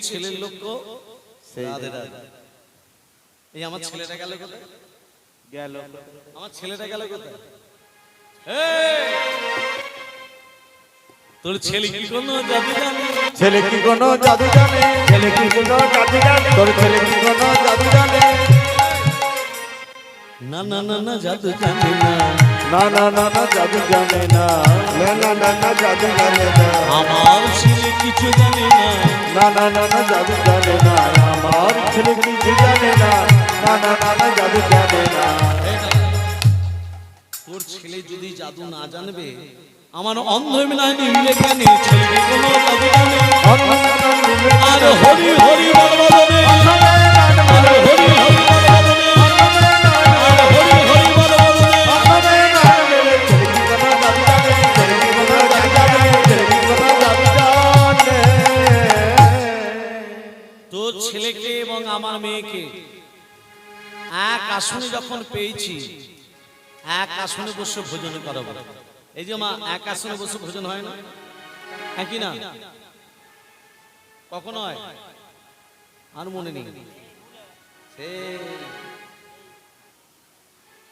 ছেলের লক্ষ্য রাধে রাধে। এই আমার ছেলেটা গেল কোথায়? গেল আমার ছেলেটা গেল কোথায়? এই, তোর ছেলে কি কোনো জাদু জানে? ছেলে কি কোনো জাদু জানে? ছেলে কি কোনো জাদু জানে? তোর ছেলে কি কোনো জাদু জানে? না না না না জাদু জানে না, না না না না জাদু জানে না, না না না না জাদু জানে না, আমার ছেলে কিছু জানে না, না না না না জাদু জানে না, আমার ছেলে কিছু জানে না, না না না না জাদু জানে না। তোর ছেলে যদি জাদু না জানবে, আমার অন্ধ না নিলে কেন ছেলে কোনো জাদু জানে? আর হরি হরি বল বলনে, আর হরি হরি বল বলনে, আর হরি হরি বল বলনে। তোর ছেলেকে এবং আমার মেয়েকে এক আসনে যখন পেয়েছি, এক আসনে বসে ভোজন করাবো। এই যে মা, এক আসনে বসে ভোজন হয় না? হ্যাঁ কি না? কখন হয় আর মনে নেই, সে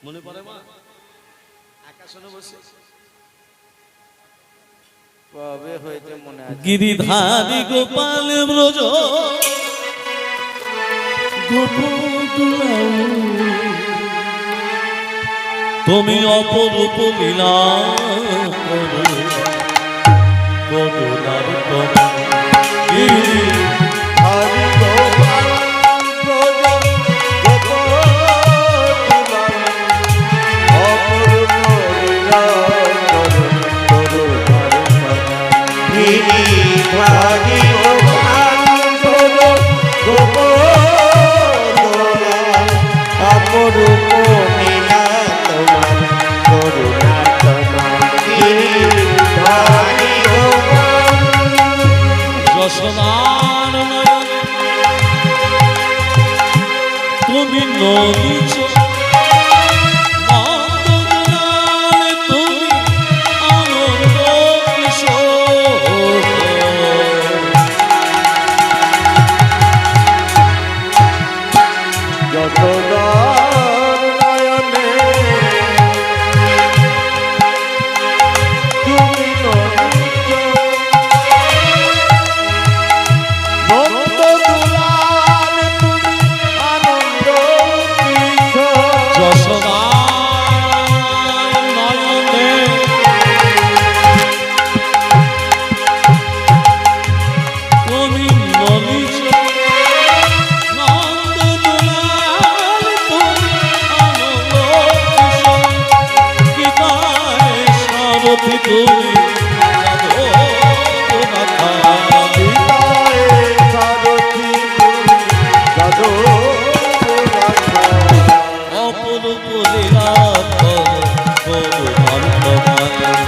মনে পড়ে মা? এক আসনে বসে কবে হয়েছে মনে আছে? গিরিধারী গোপাল ব্রজ গোপকুলাউ, তুমি অপরূপ লীলা করো করুণার তোমা। হরি গোপাল ব্রজ গোপকুলাউ, অপূর্ব লীলা করো করুণার তোমা। গিরিধারী গোপাল ব্রজ গোপকুলা, অপরূপ লীলা তোমার, করুণা তোমার। গিরিধারী গোপাল যশোদার নয়নে তুমি নদীছ, নন্দলাল তুমি আনন্দ কিশোর। যশোদার নয়নে সারথি তুমি হৃদয়ে সারথি তুমি যাদব রাখা। অপরূপ লীলা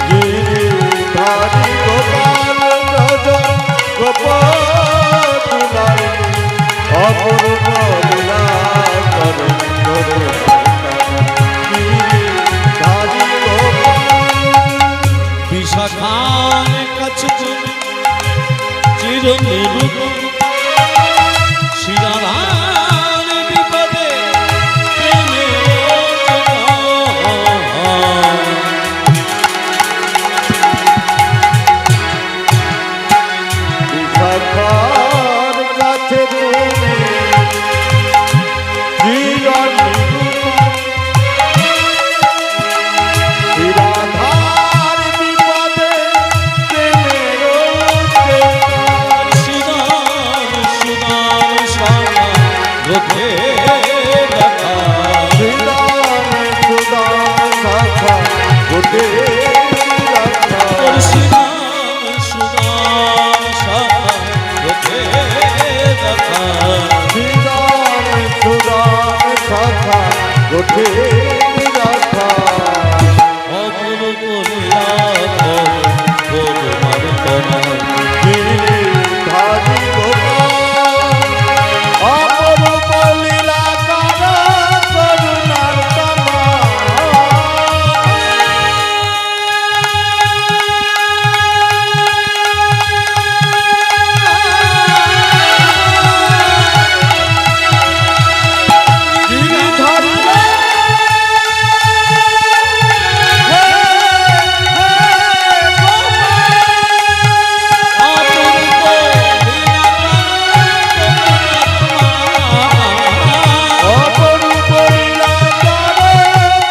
গিরিধারী গোপাল ব্রজ গোপদুলাল অপূর্ব লীলা করো করো গিরিধারী গোপাল। বিশাখার কাছে তুমি চিরনিরূপ শিরাধার বিপদে প্রেমের বিশাখার কাছে তুমি শিরাধার বিপদে প্রেমের সুদান সুদান সারা রথে দেখা হৃদয় সুদান শাখা গোটে রাখা। তোর সুদান সুদান সারা রথে দেখা হৃদয় সুদান শাখা গোটে রাখা। অপরূপ লীলা তোমার তোমার গিরিধারী গোপাল অপরূপ লীলা কর করুণার তামাল। গিরিধারী অপরূপ লীলা কর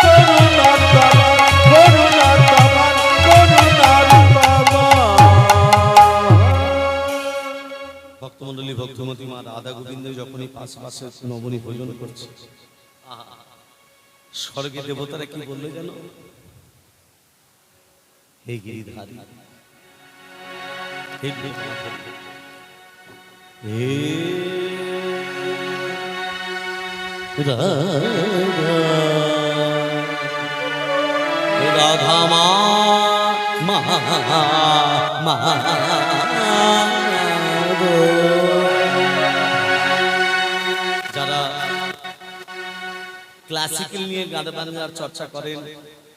করুণার তামাল করুণার তামাল করুণার তামাল। ভক্তমন্ডলী ভক্তমতী মা রাধা গোবিন্দ যখনই পাশে নবনী ভোজন করছে স্বর্গে দেবতারা কি বললে যেন হে গিরিধারী হে গিরিধারী, হে রাধা মা মা মা যারা ক্লাসিক্যাল নিয়ে গান বাজনার চর্চা করেন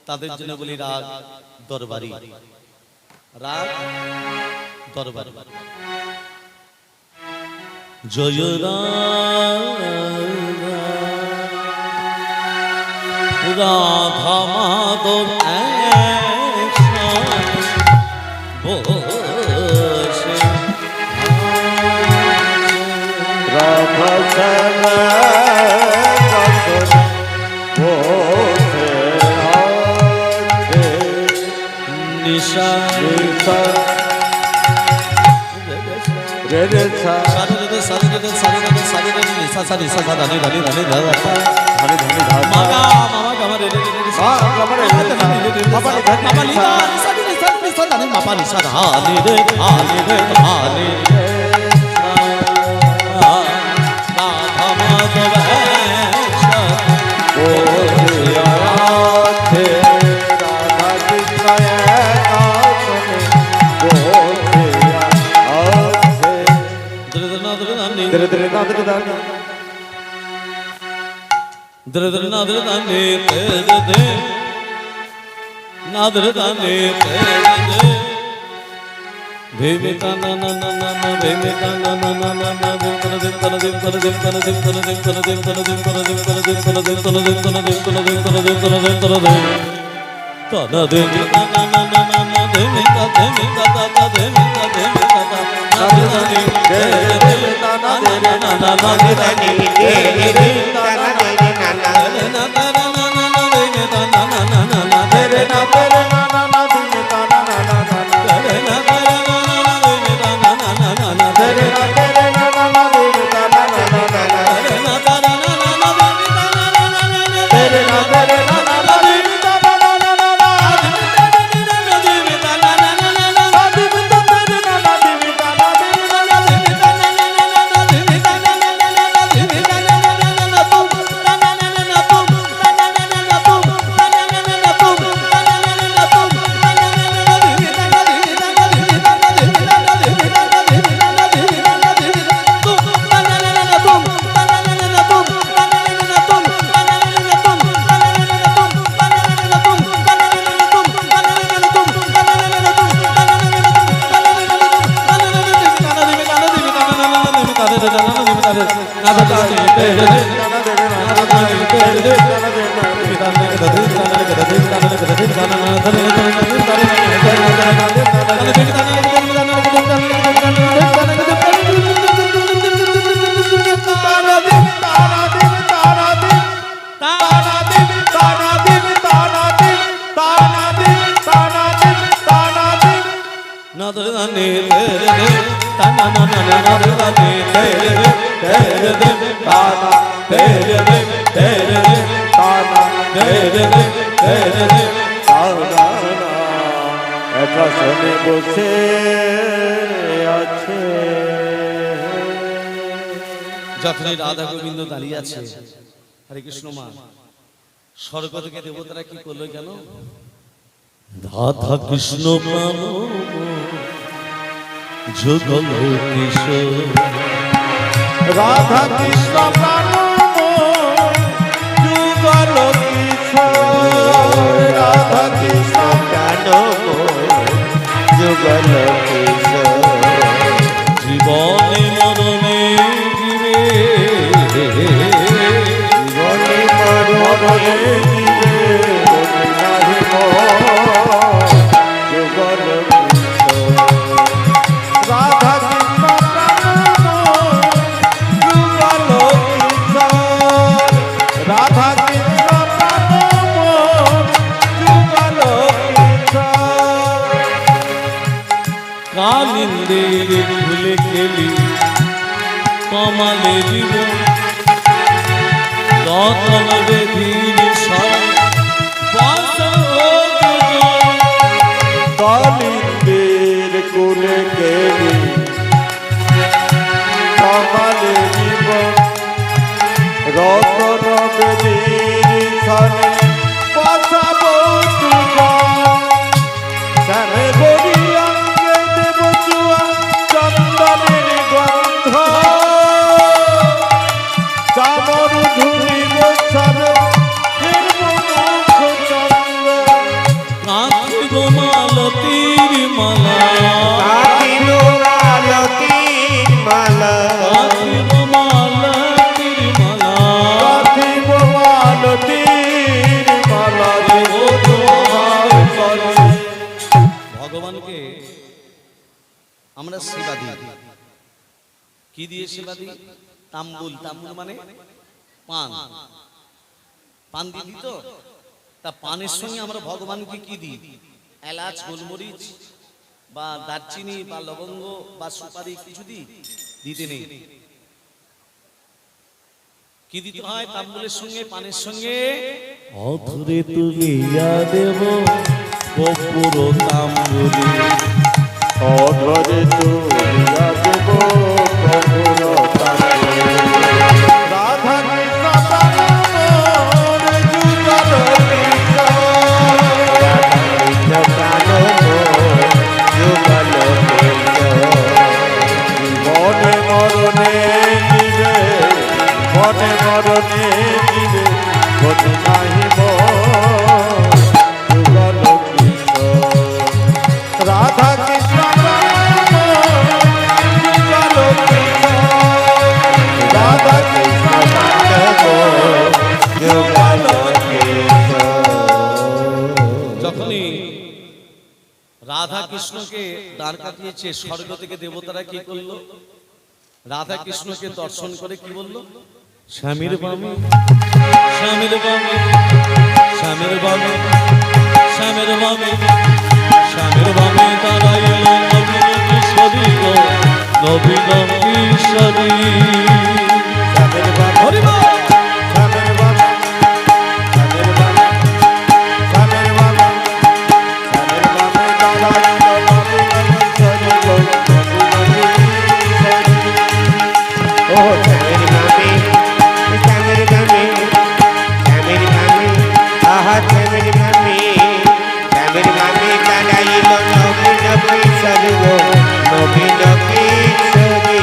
তাদের জন্য বলি রাগ দরবারি, রাগ দরবারি। জয় রাধা মাধব বসে রাধা শ্যামা বসে আছে নিশা নিশা রে রে সা সারে রে সারে রে সারে রে সারে রে নিশা সারে সা ধা নি ধনি ধনি ধা ধনি ধনি ধা মাগা মামা গামা রে রে রে মা কমরে বাবা নি ধনি মামা লিদা নিশা নি নিশা নিশা ধনি মাপা নিশা ধা নি রে ধা নি রে ধা নি রাধা মাধব বসে আছে রাধা কৃষ্ণ আসনে বসে আছে ধীরে ধীরে না ধীরে ধীরে Dre nadre dane tere de nadre dane tere de bheve ta na na na na na bheve ta na na na na na dim tana dim tana dim tana dim tana dim tana dim tana dim tana dim tana dim tana dim tana dim tana dim tana dim tana dim tana dim tana dim tana dim tana dim tana dim na na na na na na bheve ta ta ta bheve ta bheve ta ta nadre dane tere de na na na na na nadre dane tere de এটা শুনে বসে আছে। যখনই রাধা গোবিন্দ দাঁড়িয়ে আছে, হরে কৃষ্ণ মা, স্বর্গ থেকে দেবতারা কি করলো কেন? রাধা কৃষ্ণ প্রাণ যুগল কিশোর, রাধা কৃষ্ণ প্রাণ যুগল কিশোর, রাধা কৃষ্ণ প্রাণ যুগল কিশোর, জীবনে মরণে জীবে, জীবনে মরণে জীবে নাহি যুগল কিশোর, রাধা কৃষ্ণ প্রাণ যুগল কিশোর, রাধা কৃষ্ণ প্রাণ যুগল কিশোর, কালিন্দে ভুলে গেলি কমালে জীবন, রতন বেধির সব কালিন্দের কুলে গেলি কমালে জীবন, রতন বেদির সনে বসাবো দুজন, শ্যামে বড়ি অঙ্গে দেব চুয়া চন্দনের গন্ধ, চামর ধুলিব সবে মুখ চন্দ্র, কাঁথিব মালতীর মালা, কাঁথিব মালতীর মালা, কাঁথিব মালতীর মালা, কাঁথিব মালতীর মালা দেব তোমার করে। ভগবানকে আমরা সেবা দিই, কি দিয়ে সেবা দিই? তাম্বুল, তাম্বুল মানে পান, পান দিই তো, তা পানের সঙ্গে আমরা ভগবানকে কি দিই? এলাচ, গোলমরিচ বা দারচিনি বা লবঙ্গ বা সুপারি কিছু দিতে নেই। কি দিতে হয় তাম্বুলের সঙ্গে, পানের সঙ্গে? অধরে তুলিয়া দেব কপুর তাম্বুলি, অধরে তুলিয়া দেব কপুর তাম্বুলি, রাধা কৃষ্ণ প্রাণ যুগল কিশোর, রাধা কৃষ্ণ প্রাণ যুগল কিশোর, জীবনে মরণে জীবে, জীবনে মরণে জীবে বনে নাহিব যুগল কিশোর, রাধা কৃষ্ণ প্রাণ যুগল কিশোর, রাধা কৃষ্ণ প্রাণ যুগল কিশোর। যখনই রাধা কৃষ্ণকে দাঁড় কাটিয়েছে, স্বর্গ থেকে দেবতারা কি করলো? রাধা কৃষ্ণকে দর্শন করে কি বললো? স্বামীর বামে, স্বামীর বামে, স্বামীর বামে, স্বামীর বামে, স্বামীর বামে দাঁড়াইল নবীন কিশোরী গো, নবীন কিশোরী। শ্যামের বাবা, হরি বল। শ্যামের বাবা, শ্যামের বাবা, শ্যামের বাবা, শ্যামের বাবা দাঁড়াইল নবীন কিশোরী গো, নবীন কিশোরী। ও শ্যামের বাবা, শ্যামের বাবা, শ্যামের বাবা, আহা শ্যামের বাবা, শ্যামের বাবা দাঁড়াইল নবীন কিশোরী গো, নবীন কিশোরী।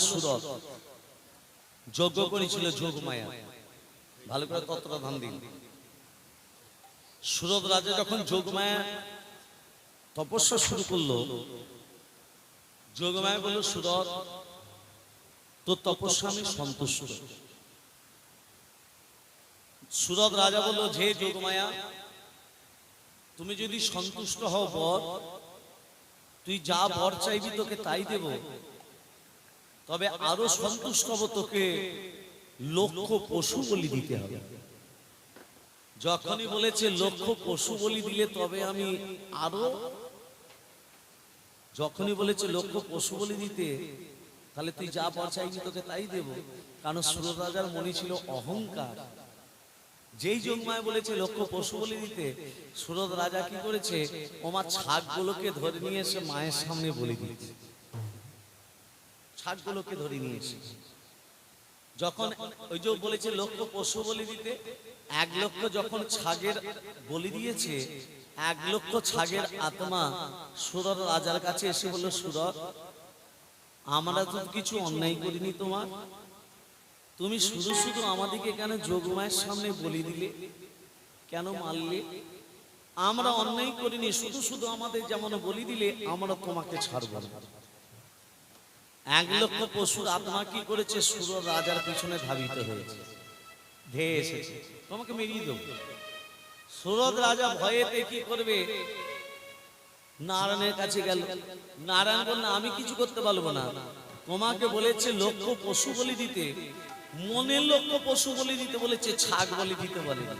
সুরত, যজ্ঞ করেছিল যোগমায়া। ভালো করে তত্ত্বটা ধান দিন। সুরত রাজা যখন যোগমায়া তপস্যা শুরু করলো, যোগমায়া বলল, সুরত, তোর তপস্যা আমি সন্তুষ্ট। সুরত রাজা বলল, যে যোগমায়া, তুমি যদি সন্তুষ্ট হও বর, তুই যা বর চাইবি তোকে তাই দেব, তবে আরো সন্তুষ্ট হব, তোকে লক্ষ পশু বলি দিতে হবে। যখনই বলেছে লক্ষ পশু বলি দিলে তবে আমি আরো, যখনই বলেছে লক্ষ পশু বলি দিতে, তাহলে তুই যা বর চাইবি তোকে তাই দেব। কারণ সুরত রাজার মনে ছিল অহংকার। যেই যোগমায়া বলেছে লক্ষ পশু বলি দিতে, সুরত রাজা কি করেছে, ওমার ছাগগুলোকে ধরে নিয়ে এসে মায়ের সামনে বলি দিয়েছে। ছাগগুলোকে ধরে নিয়ে এসে যখন ওই যে বলেছে লক্ষ পশু বলি দিতে, 1 লক্ষ যখন ছাগের বলি দিয়েছে, 1 লক্ষ ছাগের আত্মা সুরত রাজার কাছে এসে বলল, সুরত, আমরা তো কিছু অন্যায় করিনি তোমার, তুমি শুধু শুধু আমাদেরকে কেন যোগমায়ের সামনে বলি দিলে, কেন মারলে? আমরা অন্যায় করিনি, শুধু শুধু আমাদের যেমন বলি দিলে, আমরা তোমাকে ছাড়ব না। 1 লক্ষ পশুর আত্মা কি করেছে, সুরত রাজার পিছনে ধাবিত হয়েছে, ধেয়ে এসেছে, তোমাকে মেরিয়ে দেব। সুরত রাজা ভয়েতে কি করবে, নারায়ণের কাছে গেল। নারায়ণ বলল, আমি কিছু করতে পারবো না, তোমাকে বলেছে লক্ষ পশু বলি দিতে, মনের লক্ষ পশু বলি দিতে বলেছে, ছাগ বলি দিতে বলেনি।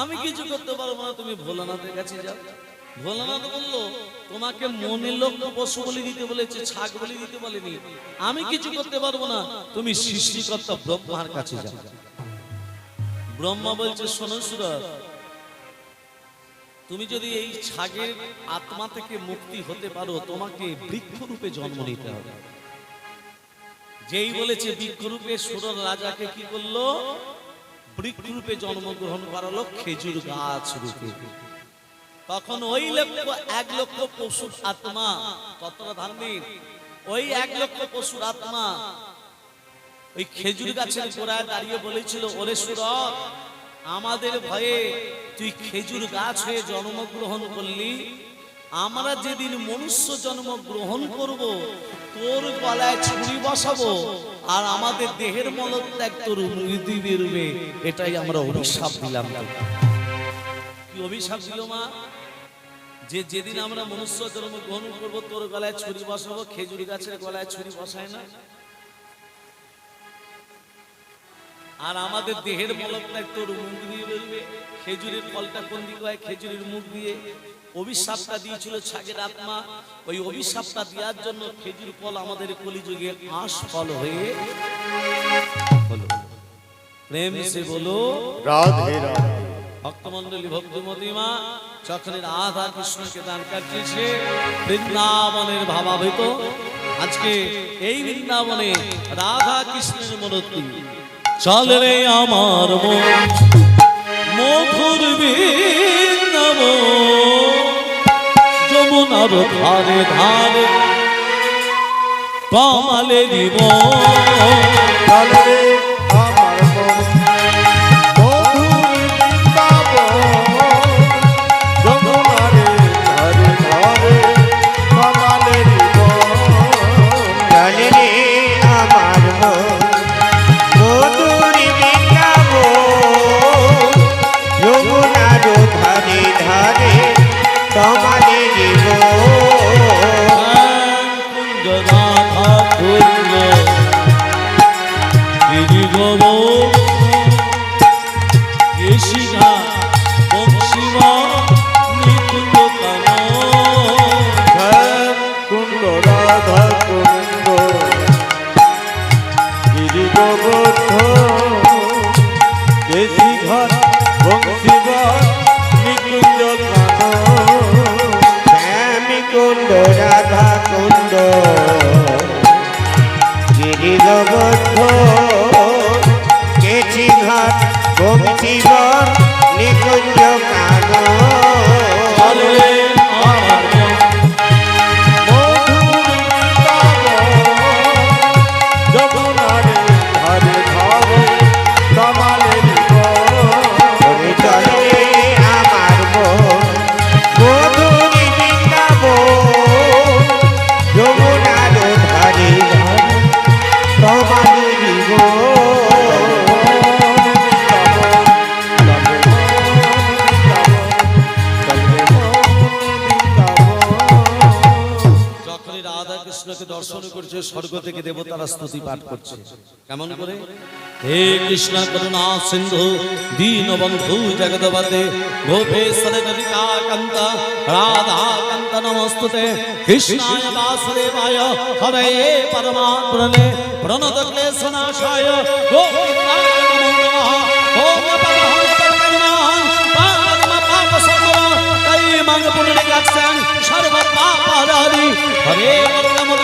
আমি কিছু করতে পারবো না, তুমি ভোলানাথের কাছে যাও। ভোলানাথ বলল, তোমাকে মনের লক্ষ পশু বলি দিতে বলেছে, ছাগ বলি দিতে বলেনি, আমি কিছু করতে পারবো না, তুমি সৃষ্টিকর্তা ব্রহ্মার কাছে যাও। ব্রহ্মা বলছে, শোনো সুরত, তুমি যদি এই ছাগের আত্মা থেকে মুক্তি হতে পারো, তোমাকে বৃক্ষরূপে জন্ম নিতে হবে। যেই বলেছে বৃক্ষরূপে, সুরত রাজাকে কি করলো, বৃক্ষরূপে জন্মগ্রহণ করালো, খেজুর গাছ রূপে। তখন ওই 1 লক্ষ পশুর আত্মা, কতটা ধান দিন, ওই 1 লক্ষ পশুর আত্মা ওই খেজুর গাছের গোড়ায় দাঁড়িয়ে বলেছিল, ওরে সুরত, আমাদের ভয়ে তুই খেজুর গাছ হয়ে জন্মগ্রহণ করলি, আমরা যেদিন মনুষ্য জন্ম গ্রহণ করব, তোর গলায় ছুরি বসাবো, আর আমাদের দেহের মলত্যাগ তোর মুদি বেরোবে, এটাই আমরা অভিশাপ দিলাম। কি অভিশাপ দিল মা? যে যেদিন আমরা মনুষ্য জন্ম গ্রহণ করবো, তোর গলায় ছুরি বসাবো। খেজুর গাছের গলায় ছুরি বসায় না, আর আমাদের দেহের মলত্যাগ তোর মুখ দিয়ে বেরোবে। খেজুরের ফলটা কোন দিকে হয়? খেজুরের মুখ দিয়ে। অভিশাপটা দিয়েছিল ছাগের আত্মা, ওই অভিশাপটা দেওয়ার জন্য খেজুর ফল আমাদের কলিযুগে আঁশ ফল হয়ে হলো। প্রেম সে বলো রাধে রাধে। ভক্তমন্ডলী, ভক্তমতী মা যখন রাধা কৃষ্ণকে দান কাটিয়েছে বৃন্দাবনের ভাবাভিত, আজকে এই বৃন্দাবনে রাধা কৃষ্ণের মূর্তি। চল রে আমার মন মধুর বৃন্দাবন, যমুনার ধারে ধারে কমলে জীবন। চলে আমার মন মধুর বৃন্দাবন, যমুনারে ধারে ধারে কমলের বন। চলে রে আমার মন মধুর বৃন্দাবন, যমুনার ধারে ধারে তোমাদের কুঞ্জ রাধা কুঞ্জ গিরিগোব কেশিঘা বংশীবা নিকুঞ্জ কানন। কুণ্ড রাধা কুণ্ড গিরি গোবর্ধ দেশি ঘর বংশীবা নিকুঞ্জ কানন। শ্যামী কুণ্ড রাধা কুণ্ড গিরিগোবর্ধ কেছি ঘাট বংশীবর নিকুঞ্জ কানন। চলে আমার মন মধুর বৃন্দাবন, যখনই রাধা কৃষ্ণকে দর্শন করছে স্বর্গ থেকে দেবতারা স্তুতি পাঠ করছে কেমন করে হে কৃষ্ণ করুণা সিন্ধু দীনবন্ধু জগদবতে গোপেশ্বরে ললিতা কান্ত রাধা কান্ত নমস্তুতে কৃষ্ণায় বাসুদেবায় হরে পরমাত্মনে প্রণত ক্লেশনাশায় গোবিন্দায় নমো নমঃ ওম পরমহংস পরম পাপ সর্ব তাই মাং পুণ্যকাক্ষং সর্ব পাপারারি হরে নমো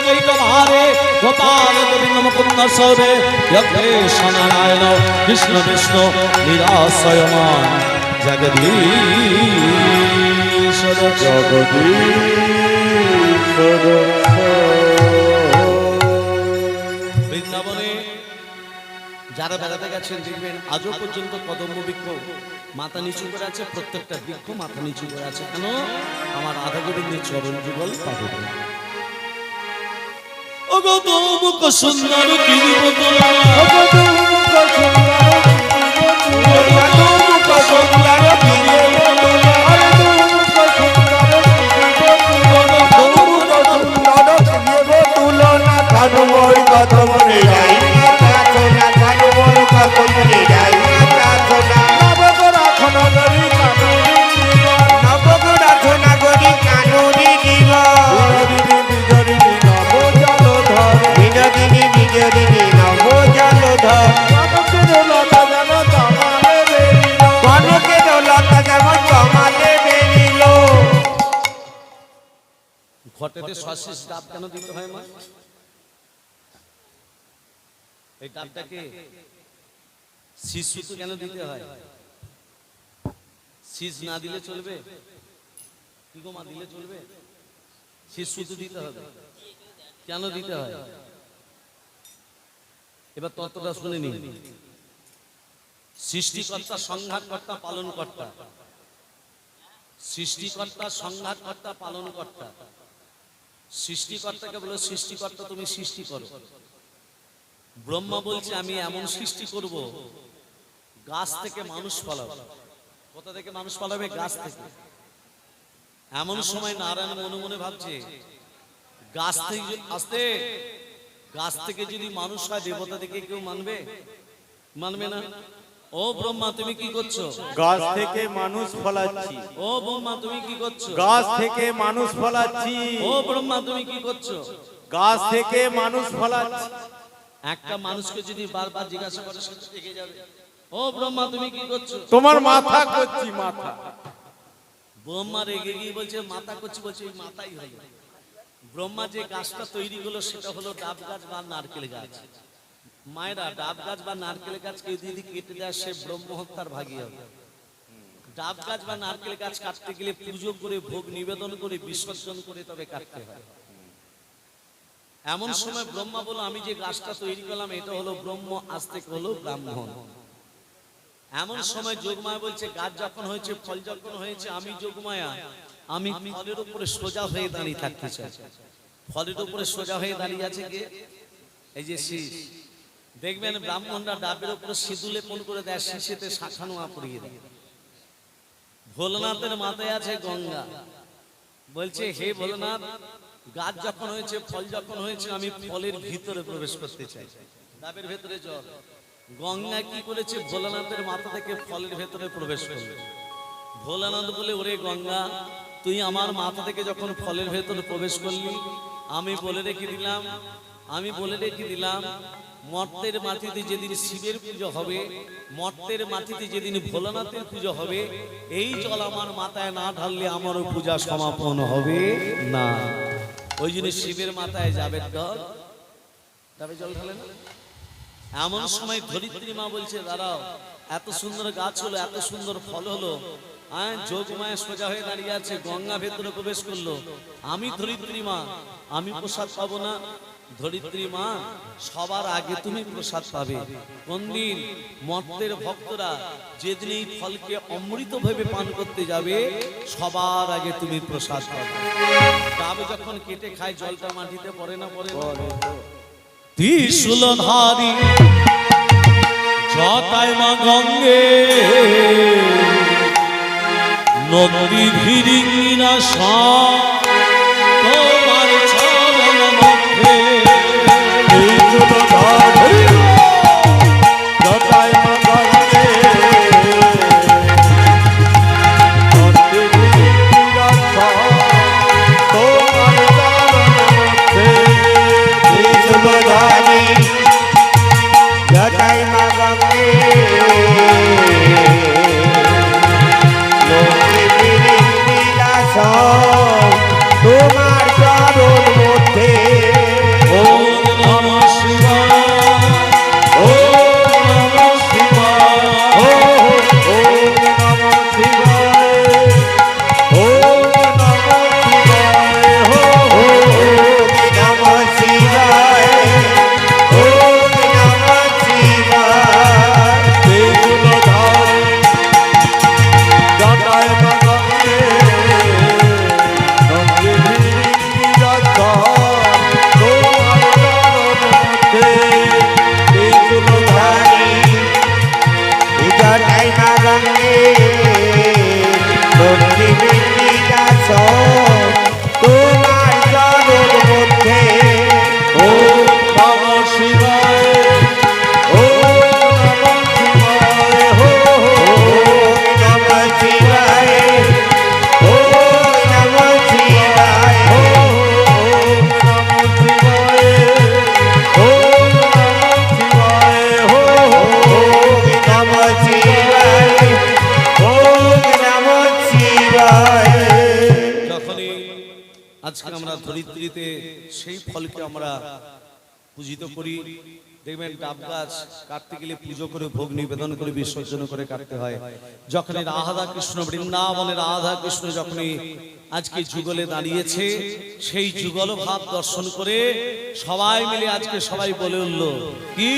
হরে গোপাল গোবিন্দ মুকুন্দ সৌরে যজ্ঞেশ নারায়ণ কৃষ্ণ বিষ্ণু নিরাশয়মান জগদীশ্বর বৃন্দাবনে যারা বেড়াতে গেছেন দেখবেন আজও পর্যন্ত কদম্ব বৃক্ষ মাথা নিচু করে আছে, প্রত্যেকটা বৃক্ষ মাথা নিচু করে আছে। কেন? আমার রাধা গোবিন্দের চরণ যুগল পাবে। মুখ সুন্দর ঘটেতে শ্বাসের ডাব কেন দিতে হয় মা? এই ডাবটাকে শিশু কেন দিতে হয়? শীষ না দিলে চলবে? কি গো মা, দিলে চলবে? শিশু তো দিতে হবে। কেন দিতে হয়? এবার তত্ত্বটা শুনে নিন। সৃষ্টিকর্তা, সংঘাতকর্তা, পালনকর্তা। সৃষ্টিকর্তা, সংঘাতকর্তা, পালনকর্তা। সৃষ্টিকর্তাকে বলে সৃষ্টিকর্তা তুমি সৃষ্টি করো। ব্রহ্মা বলছে আমি এমন সৃষ্টি করব, গাছ থেকে মানুষ ফলাবো। কোথা থেকে মানুষ ফলাবে? গাছ থেকে। এমন সময় নারায়ণ মনে মনে ভাবছে গাছ থেকে আসতে, গাছ থেকে যদি মানুষ হয় দেবতা থেকে কেউ মানবে? মানবে না। ও ব্রহ্মা তুমি কি করছো? গাছ থেকে মানুষ ফলাচ্ছি। ও ব্রহ্মা তুমি কি করছো? গাছ থেকে মানুষ ফলাচ্ছি। ও ব্রহ্মা তুমি কি করছো? গাছ থেকে মানুষ ফলাচ্ছি। একটা মানুষকে যদি বারবার জিজ্ঞাসা করে সে রেগে যাবে। ও ব্রহ্মা তুমি কি করছো? তোমার মাথা করছি, মাথা। ব্রহ্মা রেগে গিয়ে বলছে মাথা করছি, বলছে এই মাথাই হলো। ব্রহ্মা যে গাছটা তৈরি হলো সেটা হলো ডাব গাছ বা নারকেল গাছ। মায়েরা, ডাব গাছ বা নারকেল গাছ কেউ যদি কেটে দেয় সে ব্রহ্ম হত্যার ভাগী হবে। ডাব গাছ বা নারকেল গাছ কাটতে গেলে পুজো করে, ভোগ নিবেদন করে, বিসর্জন করে তবে কাটতে হয়। এমন সময় ব্রহ্মা বলল আমি যে গাছটা তৈরি করলাম এটা হলো ব্রহ্ম, আজ থেকে হলো ব্রাহ্মণ। এমন সময় যোগমায়া বলছে গাছ যখন হয়েছে, ফল যখন হয়েছে, আমি যোগমায়া আমি ফলের উপরে সোজা হয়ে দাঁড়িয়ে থাকতে চাই। ফলের উপরে সোজা হয়ে দাঁড়িয়ে আছে কে? এই যে শীষ। দেখবেন ব্রাহ্মণরা ডাবের উপরে সিঁদুর লেপন করে দেয়, শীষেতে শাখা নোয়া পরিয়ে দেয়। ভোলানাথের মাথায় আছে গঙ্গা। বলছে হে ভোলানাথ, গাছ যখন হয়েছে, ফল যখন হয়েছে, আমি ফলের ভিতরে প্রবেশ করতে চাই। ডাবের ভেতরে জল। গঙ্গা কি করেছে? ভোলানাথের মাথা থেকে ফলের ভেতরে প্রবেশ করবে। ভোলানাথ বলে ওরে গঙ্গা, তুই আমার মাথা থেকে যখন ফলের ভেতরে প্রবেশ করলি, আমি বলে রেখে দিলাম মর্তের মাটিতে যেদিন শিবের পুজো হবে, মর্তের মাটিতে যেদিন ভোলানাথের পুজো হবে, এই জল আমার মাথায় না ঢাললে আমারও পূজা সমাপন হবে না। ওই জন্য শিবের মাথায় যাবে জল ঢালে না। এমন সময় ধরিত্রী মা বলছে দাঁড়াও, এত সুন্দর গাছ হলো, এত সুন্দর ফল হলো, যোগমায়া সোজা হয়ে দাঁড়িয়ে আছে, গঙ্গা ভেতরে প্রবেশ করলো, আমি ধরিত্রী মা আমি প্রসাদ পাবো না? ধরিত্রী মা সবার আগে তুমি প্রসাদ পাবে। কোন দিন? মর্তের ভক্তরা যেদিন এই ফলকে অমৃত ভেবে পান করতে যাবে, সবার আগে তুমি প্রসাদ পাবে। ডাব যখন কেটে খায় জলটা মাটিতে পড়ে না? পড়ে না। ত্রিশূলধারী জটায় মা গঙ্গে নদী ভিড়িনা তোমার চরণ মধ্যে এই সুরধর জটায় মা গঙ্গে নন্দিনী বিরাসা তোমার চরণ মধ্যে এই সুরধারি জটাই মা গঙ্গে নন্দিনী বিলাস তোমার চরণ মধ্যে ওম নমঃ শিবায় ওম নমঃ শিবায় ওম নমঃ শিবায় ওম নমঃ শিবায় ওম নমঃ শিবায় ওম নমঃ শিবায় এই সুরধর জটায় মা গঙ্গে নন্দিনী বিরাসা তোমার চরণ মধ্যে এই সুরধর জটাই মা গঙ্গে নন্দিনী বিলাস তোমার চরণ মধ্যে ওম নমঃ শিবায় ওম নমঃ শিবায় ওম নমঃ শিবায় ওম নমঃ শিবায় ওম নমঃ শিবায় ওম নমঃ শিবায় ওম নমঃ শিবায় ওম নমঃ শিবায়। যখনই আজকে আমরা ধরিত্রীতে সেই ফলকে আমরা পূজিত করি, দেখবেন ডাব গাছ কাটতে গেলে পুজো করে ভোগ নিবেদন করে বিসর্জন করে কাটতে হয়। যখনই রাধা কৃষ্ণ বৃন্দাবনের রাধা কৃষ্ণ যখনই আজকে যুগলে দাঁড়িয়েছে, সেই যুগল ভাব দর্শন করে সবাই মিলে আজকে সবাই বলে উঠল কি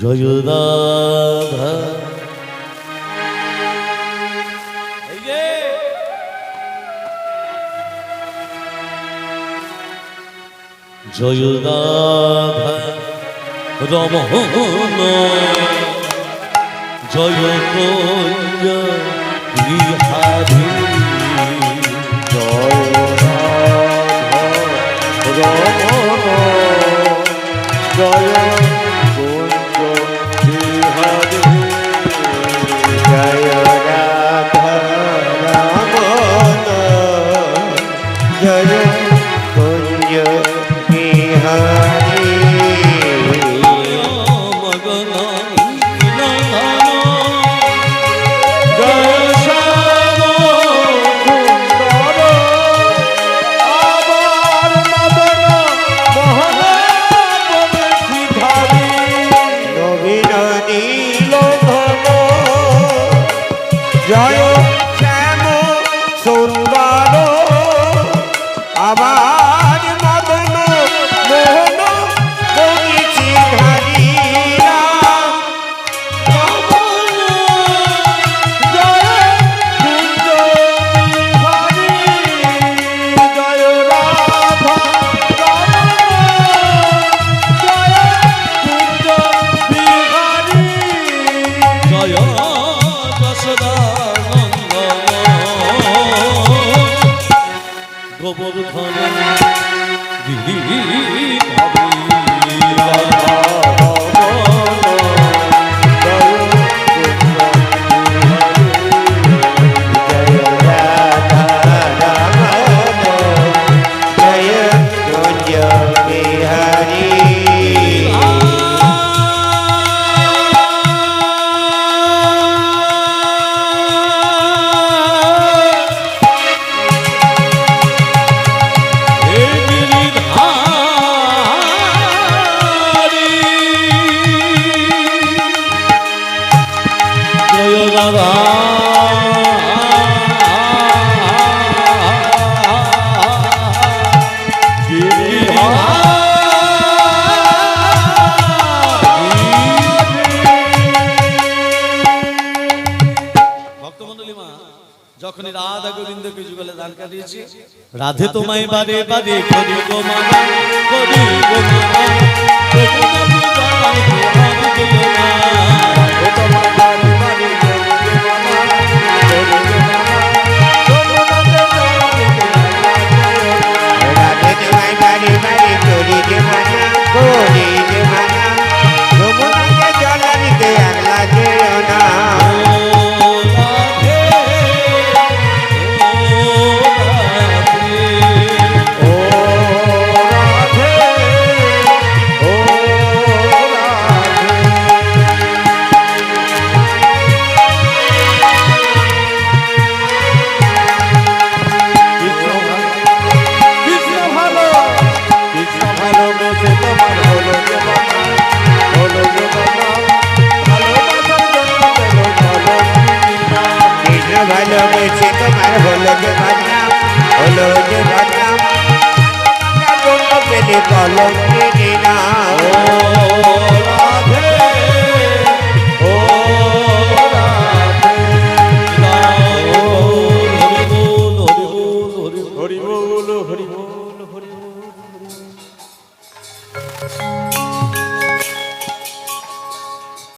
জয় রাধা। এই যে জয় রাধা রমণ জয় কঞ্জ বিহারী জয় রাধা রমণ জয় কুঞ্জ বিহারী জয় রাধা রমণ জয় কুঞ্জ বিহারী মগন জয় শ্যাম সুন্দর আবার মদন মোহন বংশীধারী নবীন নীলধন জয় শ্যাম সুন্দর আবার মদন মোহন বংশীধারী জয় যশোদা গোবর্ধন জয় রাধা রমণ জয় কুঞ্জ বিহারী ভক্তমণ্ডলী মা যখনই রাধা গোবিন্দকে যুগলে দান কাটিয়েছে, রাধে তোমায় বারে বারে করি গো মামা, করি গো মামা, কলঙ্কিনী নাম রাধে ও রাধে হরি বল হরি বল হরি বল হরি বল হরি বল হরি বল